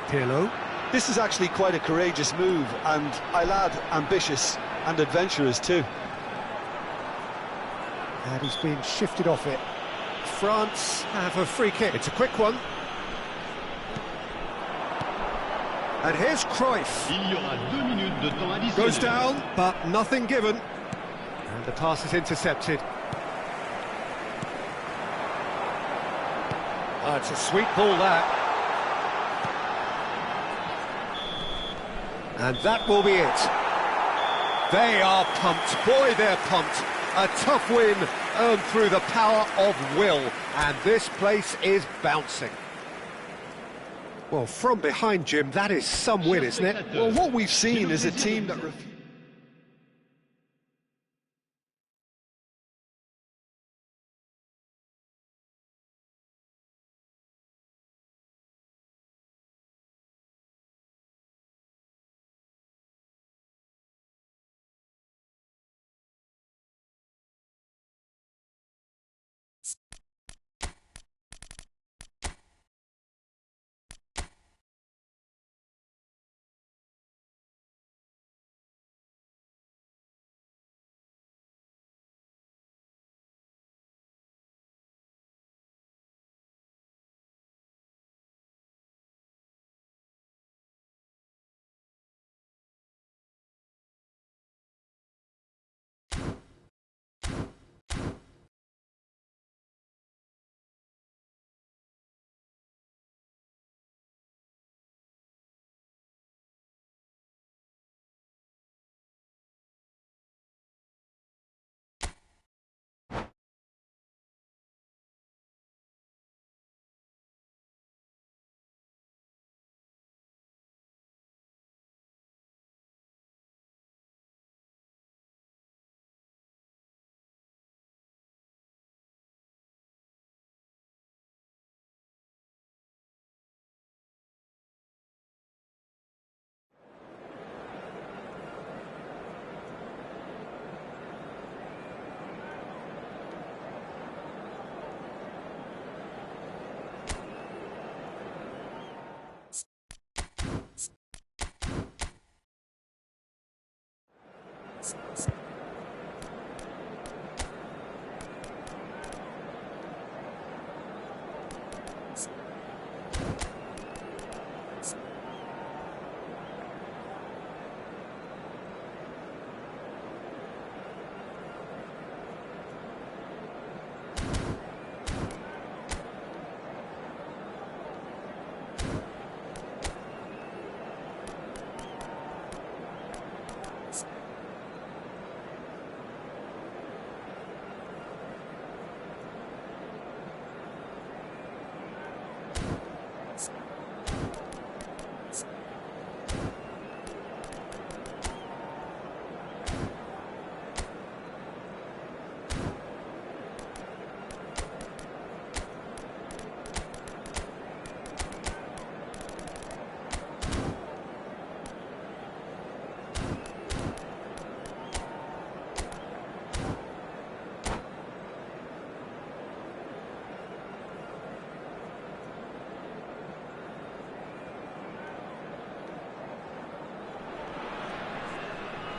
Pirlo. This is actually quite a courageous move, and I'll add ambitious and adventurous too. And he's been shifted off it. France have a free kick. It's a quick one. And here's Cruyff. Il y aura 2 minutes de temps additionnel. Goes down, but nothing given. And the pass is intercepted. Oh, it's a sweet ball, that. And that will be it. They are pumped. Boy, they're pumped. A tough win earned through the power of will. And this place is bouncing. Well, from behind, Jim, that is some win, isn't it? Well, what we've seen is a team that...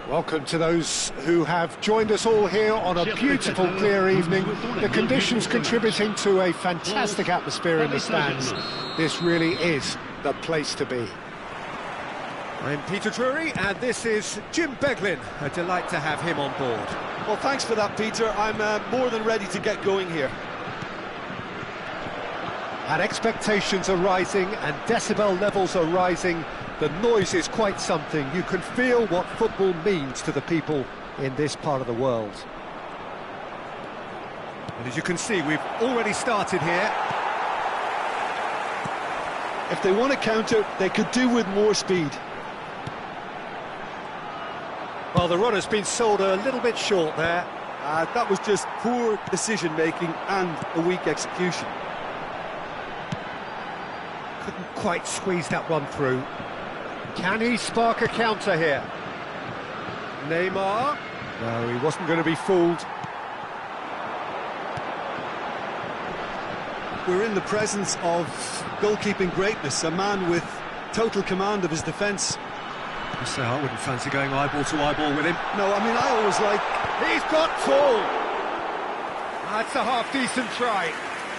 Welcome to those who have joined us all here on a beautiful, clear evening. The conditions contributing to a fantastic atmosphere in the stands. This really is the place to be. I'm Peter Drury, and this is Jim Beglin. A delight to have him on board. Well, thanks for that, Peter. I'm more than ready to get going here. And expectations are rising, and decibel levels are rising. The noise is quite something. You can feel what football means to the people in this part of the world. And as you can see, we've already started here. If they want to counter, they could do with more speed. Well, the run has been sold a little bit short there. That was just poor decision-making and a weak execution. Couldn't quite squeeze that one through. Can he spark a counter here? Neymar? No, he wasn't going to be fooled. We're in the presence of goalkeeping greatness, a man with total command of his defence. So I wouldn't fancy going eyeball to eyeball with him. No, I mean, I always like... He's got tall! That's a half-decent try.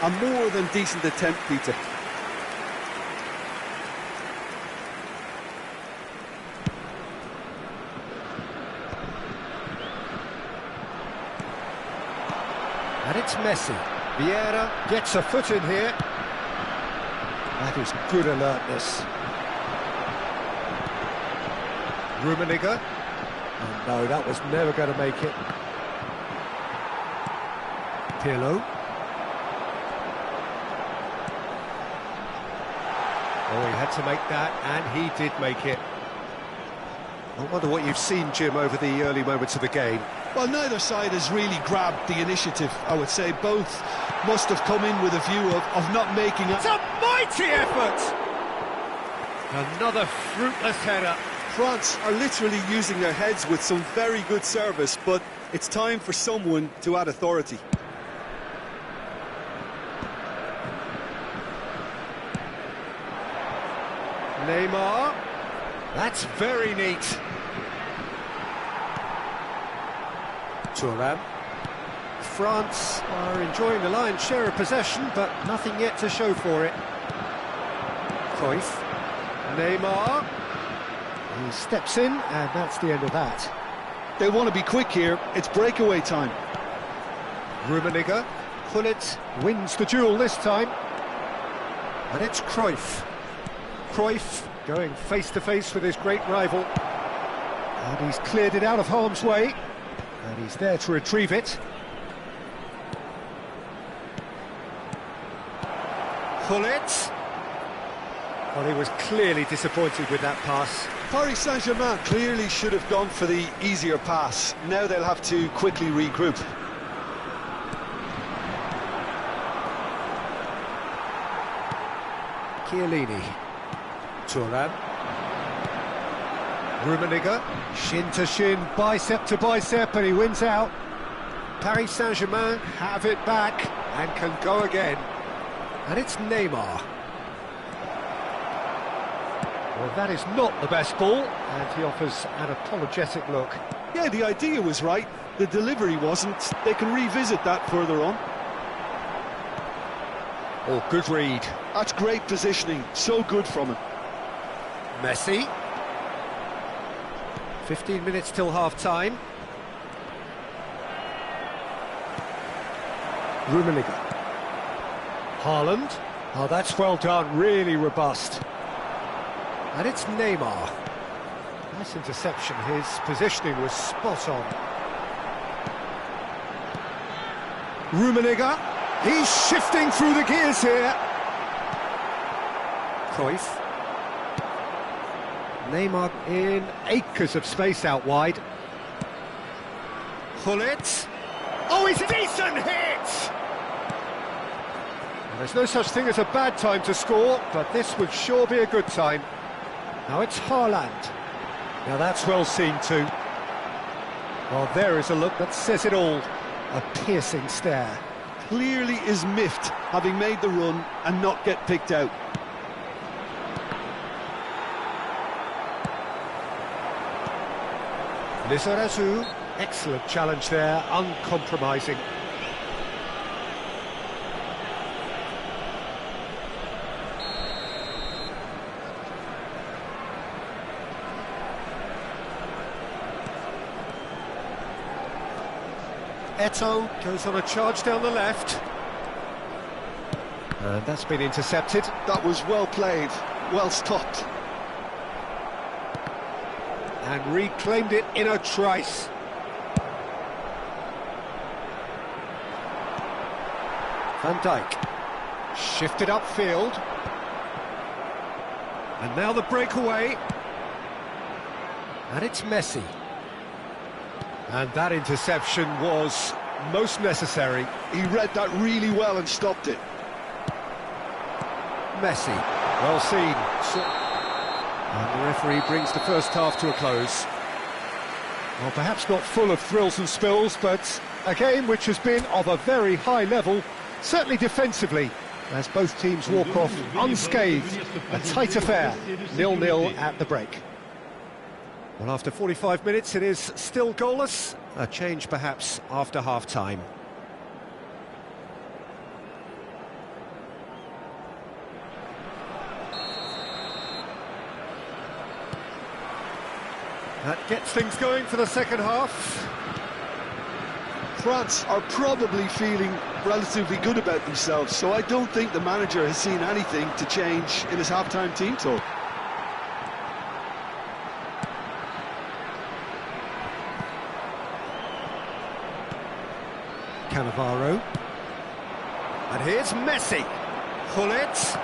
A more than decent attempt, Peter. And it's Messi. Vieira gets a foot in here. That is good alertness. Rummenigge. Oh no, that was never going to make it. Pirlo. Oh, he had to make that, and he did make it. I wonder what you've seen, Jim, over the early moments of the game. Well, neither side has really grabbed the initiative, I would say. Both must have come in with a view of not making It's a mighty effort! Another fruitless header. France are literally using their heads with some very good service, but it's time for someone to add authority. Neymar. That's very neat. Thuram. France are enjoying the lion's share of possession, but nothing yet to show for it. Cruyff. Neymar. He steps in, and that's the end of that. They want to be quick here. It's breakaway time. Rummenigge. Gullit wins the duel this time. And it's Cruyff. Cruyff going face-to-face with his great rival. And he's cleared it out of harm's way. And he's there to retrieve it. Gullit. Well, he was clearly disappointed with that pass. Paris Saint-Germain clearly should have gone for the easier pass. Now they'll have to quickly regroup. Chiellini. Thuram. Rummenigge. Shin to shin, bicep to bicep, and he wins out. Paris Saint-Germain have it back and can go again. And it's Neymar. Well, that is not the best ball, and he offers an apologetic look. Yeah, the idea was right, the delivery wasn't. They can revisit that further on. Oh, good read. That's great positioning, so good from him. Messi. 15 minutes till half-time. Rummenigge. Haaland. Oh, that's well done, really robust. And it's Neymar. Nice interception, his positioning was spot on. Rummenigge. He's shifting through the gears here. Cruyff. Neymar in acres of space out wide. Gullit. Oh, it's a decent hit! Well, there's no such thing as a bad time to score, but this would sure be a good time. Now it's Haaland. Now that's well seen too. Well, there is a look that says it all. A piercing stare. Clearly is miffed, having made the run and not get picked out. Lizarazu, excellent challenge there, uncompromising. Eto'o goes on a charge down the left. And that's been intercepted. That was well played, well stopped. And reclaimed it in a trice. Van Dijk. Shifted upfield. And now the breakaway. And it's Messi. And that interception was most necessary. He read that really well and stopped it. Messi, well seen. And the referee brings the first half to a close. Well, perhaps not full of thrills and spills, but a game which has been of a very high level, certainly defensively, as both teams walk off unscathed. A tight affair, 0-0 at the break. Well, after 45 minutes, it is still goalless. A change, perhaps, after half-time. That gets things going for the second half. France are probably feeling relatively good about themselves, so I don't think the manager has seen anything to change in his half-time team talk. Cannavaro. And here's Messi. Gullit.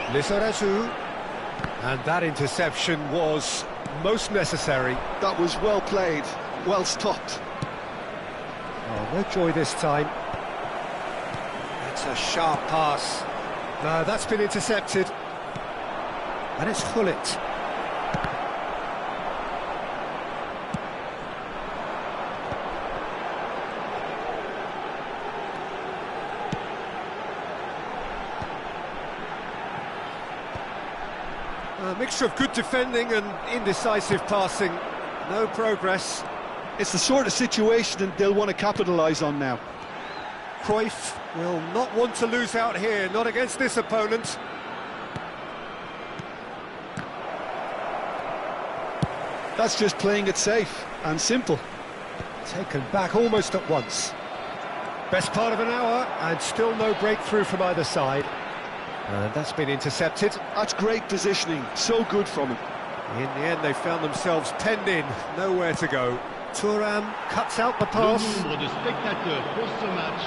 Lizarazu. And that interception was most necessary. That was well played, well stopped. Oh, no joy this time. That's a sharp pass. No, that's been intercepted. And it's Gullit. A mixture of good defending and indecisive passing. No progress. It's the sort of situation that they'll want to capitalise on now. Cruyff will not want to lose out here, not against this opponent. That's just playing it safe and simple. Taken back almost at once. Best part of an hour, and still no breakthrough from either side. And that's been intercepted. That's great positioning, so good from him. In the end, they found themselves penned in, nowhere to go. Thuram cuts out the pass. Le nombre de spectateurs pour ce match,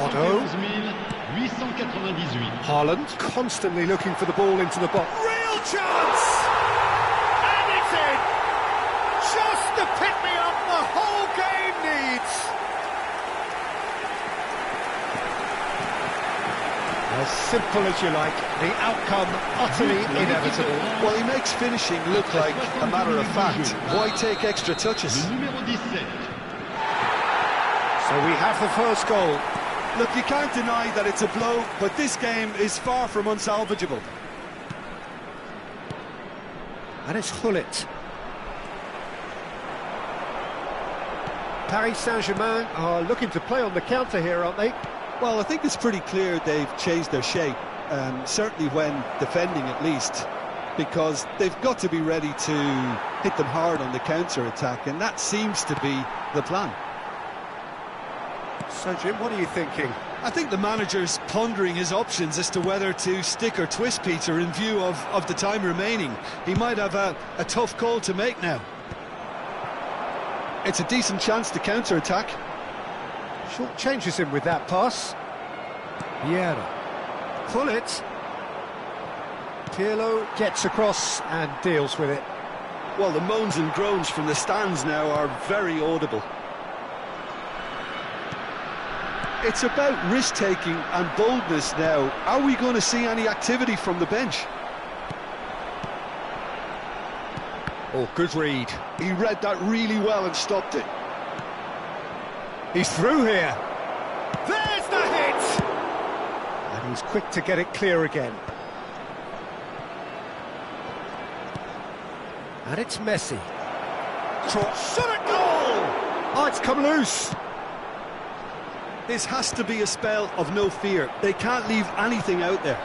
Otto. 71 898. Haaland constantly looking for the ball into the box. Real chance! And it's in! Just the pick-me-up the whole game needs! As simple as you like, the outcome utterly inevitable. Well, he makes finishing look like a matter of fact. Why take extra touches? Le numéro 17. So we have the first goal. Look, you can't deny that it's a blow, but this game is far from unsalvageable. And it's Gullit. Paris Saint-Germain are looking to play on the counter here, aren't they? Well, I think it's pretty clear they've changed their shape, certainly when defending at least, because they've got to be ready to hit them hard on the counter-attack, and that seems to be the plan. So, Jim, what are you thinking? I think the manager's pondering his options as to whether to stick or twist Peter in view of the time remaining. He might have a tough call to make now. It's a decent chance to counter-attack. Short changes him with that pass. Vieira. Gullit. Pirlo gets across and deals with it. Well, the moans and groans from the stands now are very audible. It's about risk-taking and boldness now. Are we going to see any activity from the bench? Oh, good read. He read that really well and stopped it. He's through here. There's the hit! And he's quick to get it clear again. And it's Messi. Shot at goal! Oh, it's come loose. This has to be a spell of no fear. They can't leave anything out there.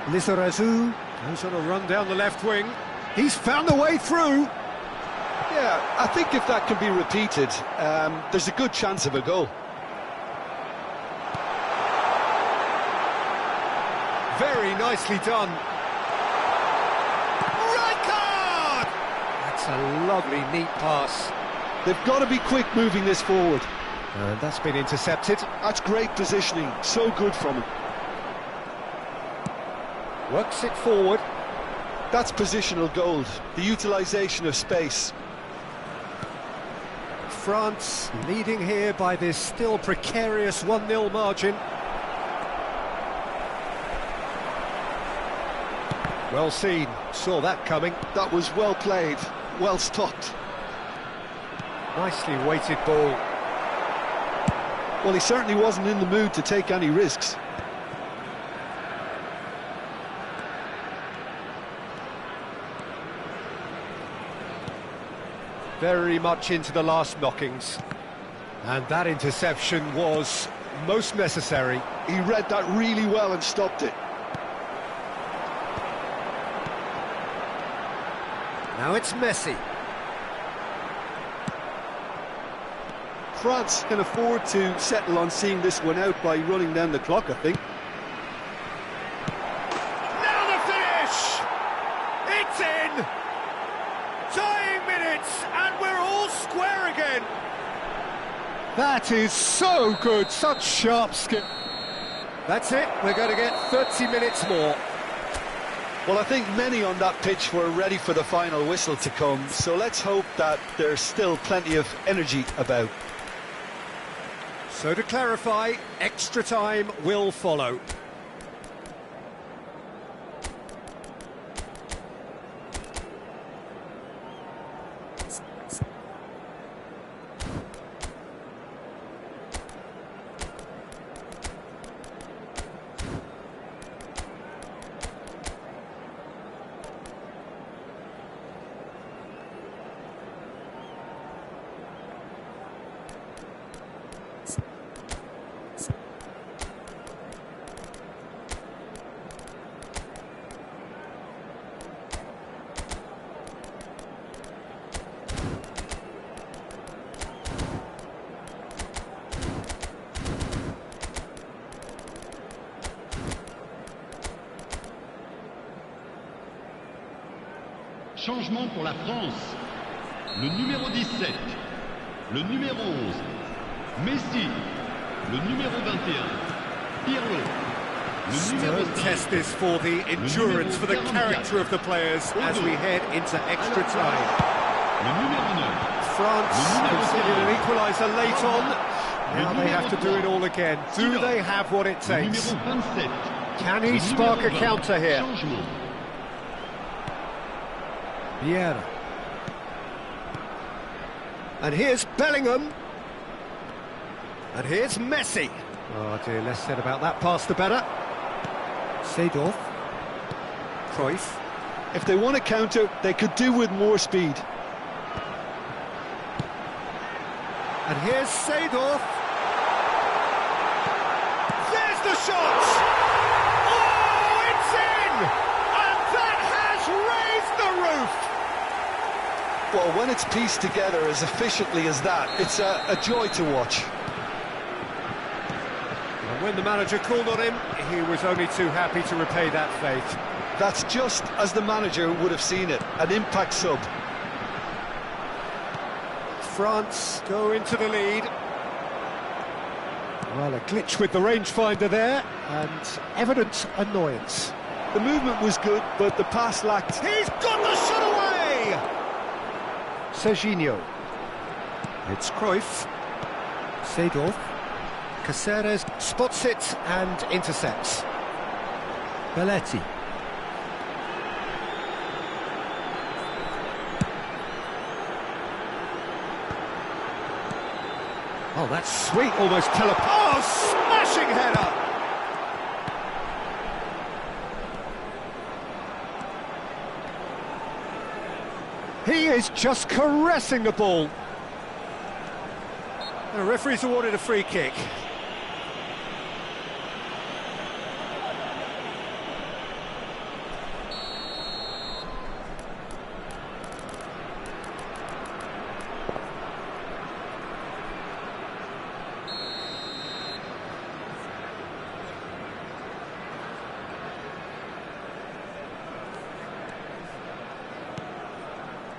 Lizarazu goes on a run down the left wing. He's found a way through. Yeah, I think if that can be repeated, there's a good chance of a goal. Very nicely done. Rijkaard! That's a lovely, neat pass. They've got to be quick moving this forward. And that's been intercepted. That's great positioning, so good from him. Works it forward. That's positional gold, the utilisation of space. France leading here by this still precarious 1-0 margin. Well seen, saw that coming. That was well played, well stopped. Nicely weighted ball. Well, he certainly wasn't in the mood to take any risks. Very much into the last knockings. And that interception was most necessary. He read that really well and stopped it. Now it's Messi. France can afford to settle on seeing this one out by running down the clock, I think. Now the finish! It's in! Dying minutes, and we're all square again. That is so good, such sharp skill. That's it, we're going to get 30 minutes more. Well, I think many on that pitch were ready for the final whistle to come, so let's hope that there's still plenty of energy about. So to clarify, extra time will follow. Changement pour la France. Le numéro 17, le numéro 11, Messi, le numéro 21, Pirlo, le numéro Don't 5. test this for the endurance, for the character of the players as we head into extra time. Le numéro 9. France conceded an equaliser late on. Now they have to do it all again. Do they have what it Le takes? numéro 27. Can he le spark a numéro 20. counter here? Changement. Vieira. And here's Bellingham. And here's Messi. Oh dear, less said about that pass the better. Seedorf. Cruyff. If they want to counter, they could do with more speed. And here's Seedorf. There's the shot! Oh, it's in! And that has raised the roof! Well, when it's pieced together as efficiently as that, it's a joy to watch. And when the manager called on him, he was only too happy to repay that faith. That's just as the manager would have seen it, an impact sub. France go into the lead. Well, a glitch with the rangefinder there, and evident annoyance. The movement was good, but the pass lacked. He's got the shot away! Serginho. It's Cruyff. Seedorf. Caceres spots it and intercepts. Belletti. Oh, that's sweet, almost Oh, smashing header! He is just caressing the ball. The referee's awarded a free kick.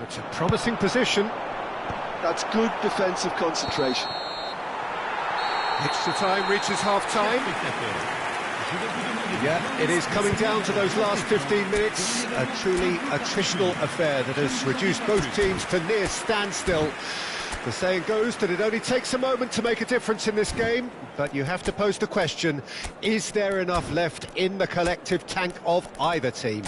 It's a promising position. That's good defensive concentration. Extra time reaches half-time. Yeah, it is coming down to those last 15 minutes. A truly attritional affair that has reduced both teams to near standstill. The saying goes that it only takes a moment to make a difference in this game, but you have to pose the question, is there enough left in the collective tank of either team?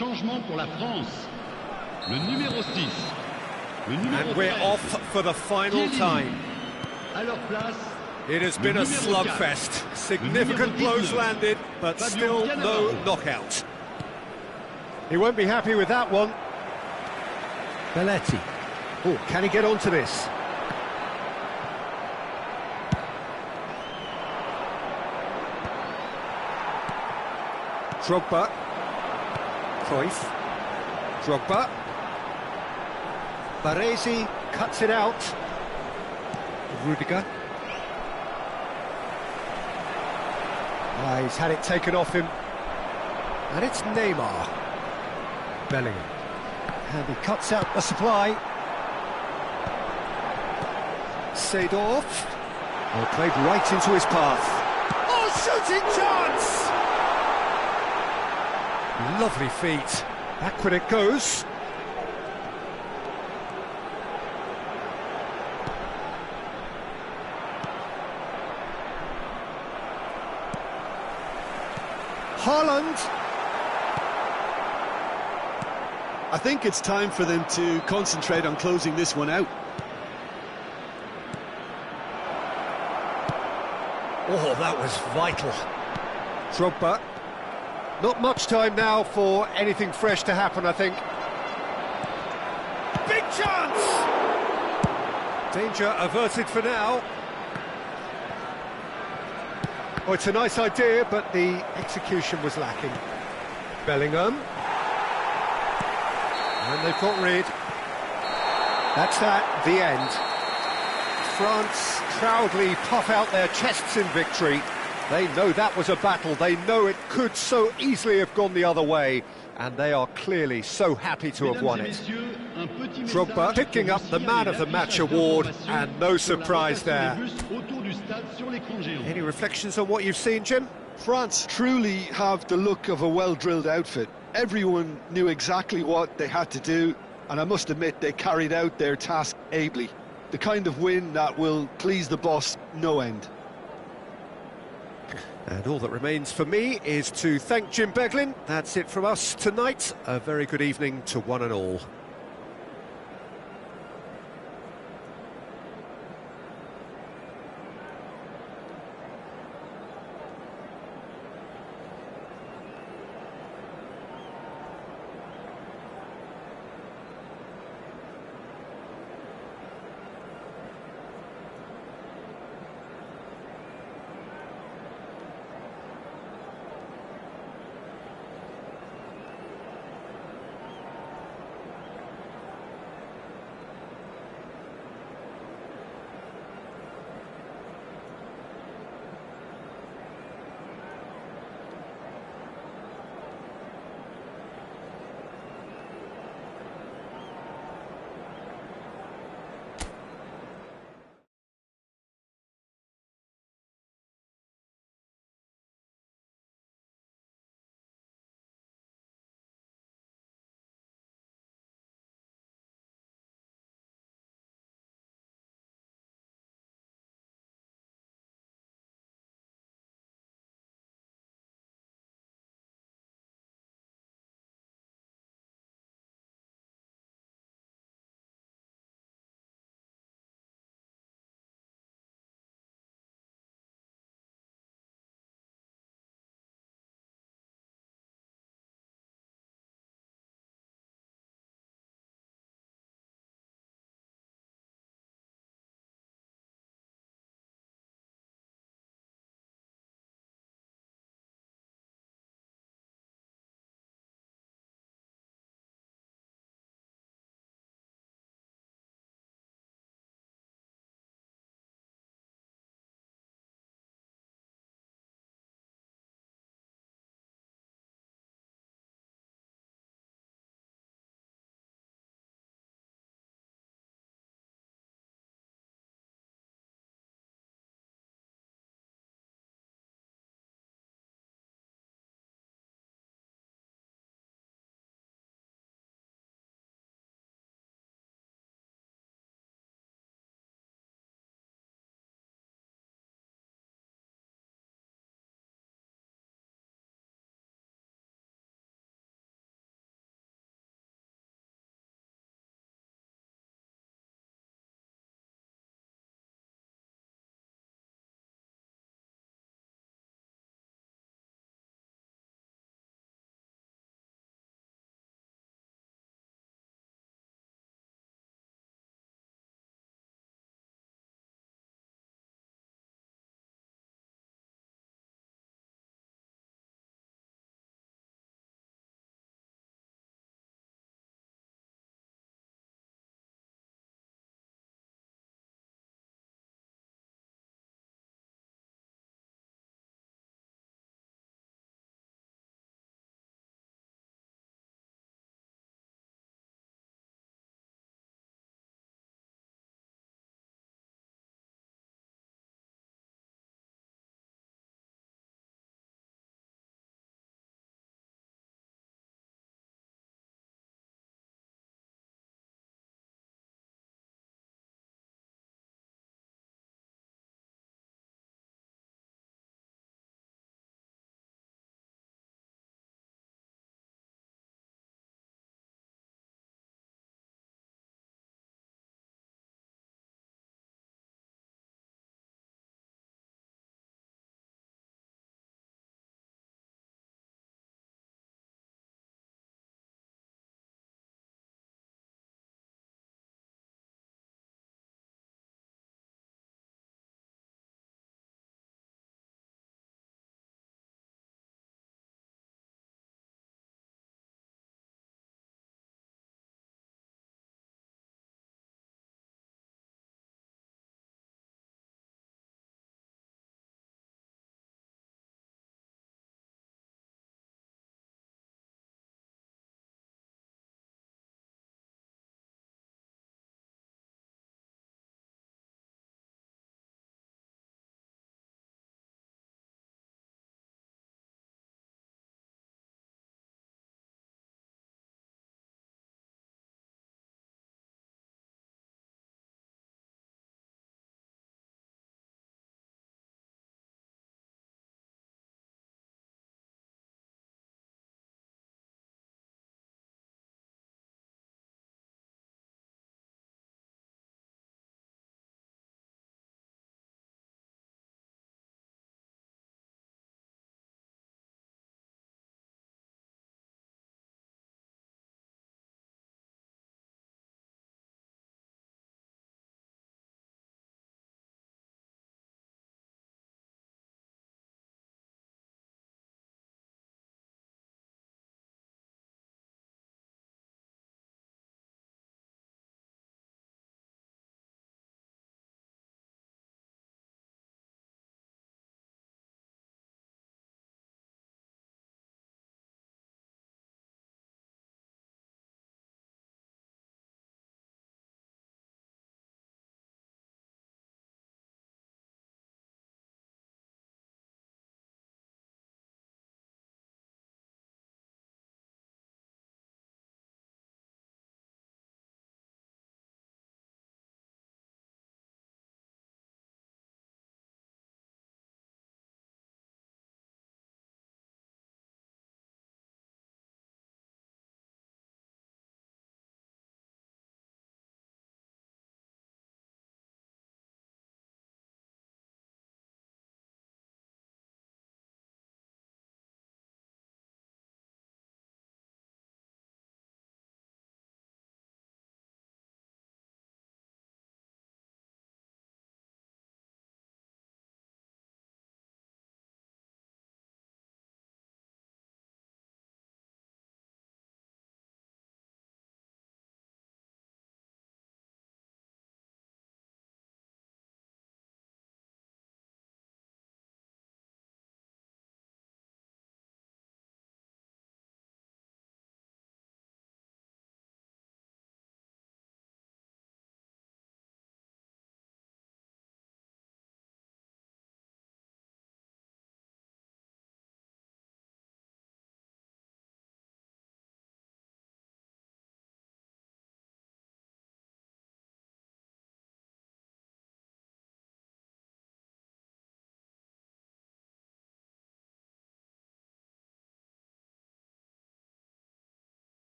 Changement pour la France. Le numéro 6. Le numéro And we're 13. off for the final time. À leur place. It has been a slugfest. Significant blows landed, but still no knockout. He won't be happy with that one. Belletti. Oh, can he get onto this? Drogba. Cruyff. Drogba. Baresi cuts it out. Rudiger. He's had it taken off him. And it's Neymar. Bellingham. And he cuts out the supply. Seedorf. Oh, played right into his path. Oh, shooting chance! Lovely feet. Backward it goes. Haaland. I think it's time for them to concentrate on closing this one out. Oh, that was vital. Drogba. Not much time now for anything fresh to happen, I think. Big chance! Danger averted for now. Oh, it's a nice idea, but the execution was lacking. Bellingham. And they've got rid. That's that, the end. France proudly puff out their chests in victory. They know that was a battle, they know it could so easily have gone the other way, and they are clearly so happy to have won it. Drogba picking up the Man of the Match award, and no surprise there. Any reflections on what you've seen, Jim? France truly have the look of a well-drilled outfit. Everyone knew exactly what they had to do, and I must admit they carried out their task ably. The kind of win that will please the boss no end. And all that remains for me is to thank Jim Beglin. That's it from us tonight. A very good evening to one and all.